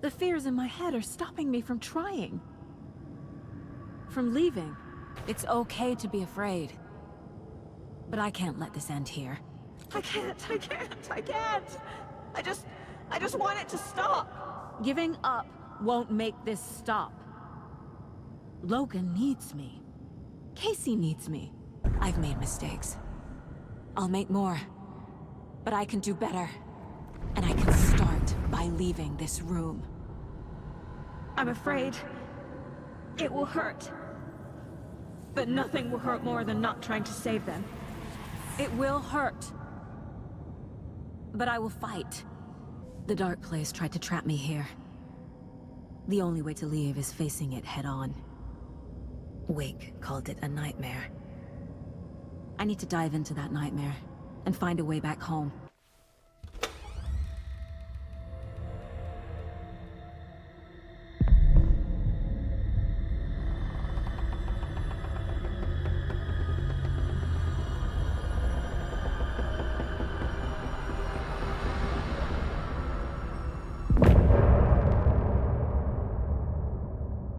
The fears in my head are stopping me from trying. From leaving. It's okay to be afraid. But I can't let this end here. I can't. I just want it to stop. Giving up won't make this stop. Logan needs me. Casey needs me. I've made mistakes. I'll make more. But I can do better. And I can start by leaving this room. I'm afraid it will hurt. But nothing will hurt more than not trying to save them. It will hurt. But I will fight. The dark place tried to trap me here. The only way to leave is facing it head-on. Wake called it a nightmare. I need to dive into that nightmare and find a way back home.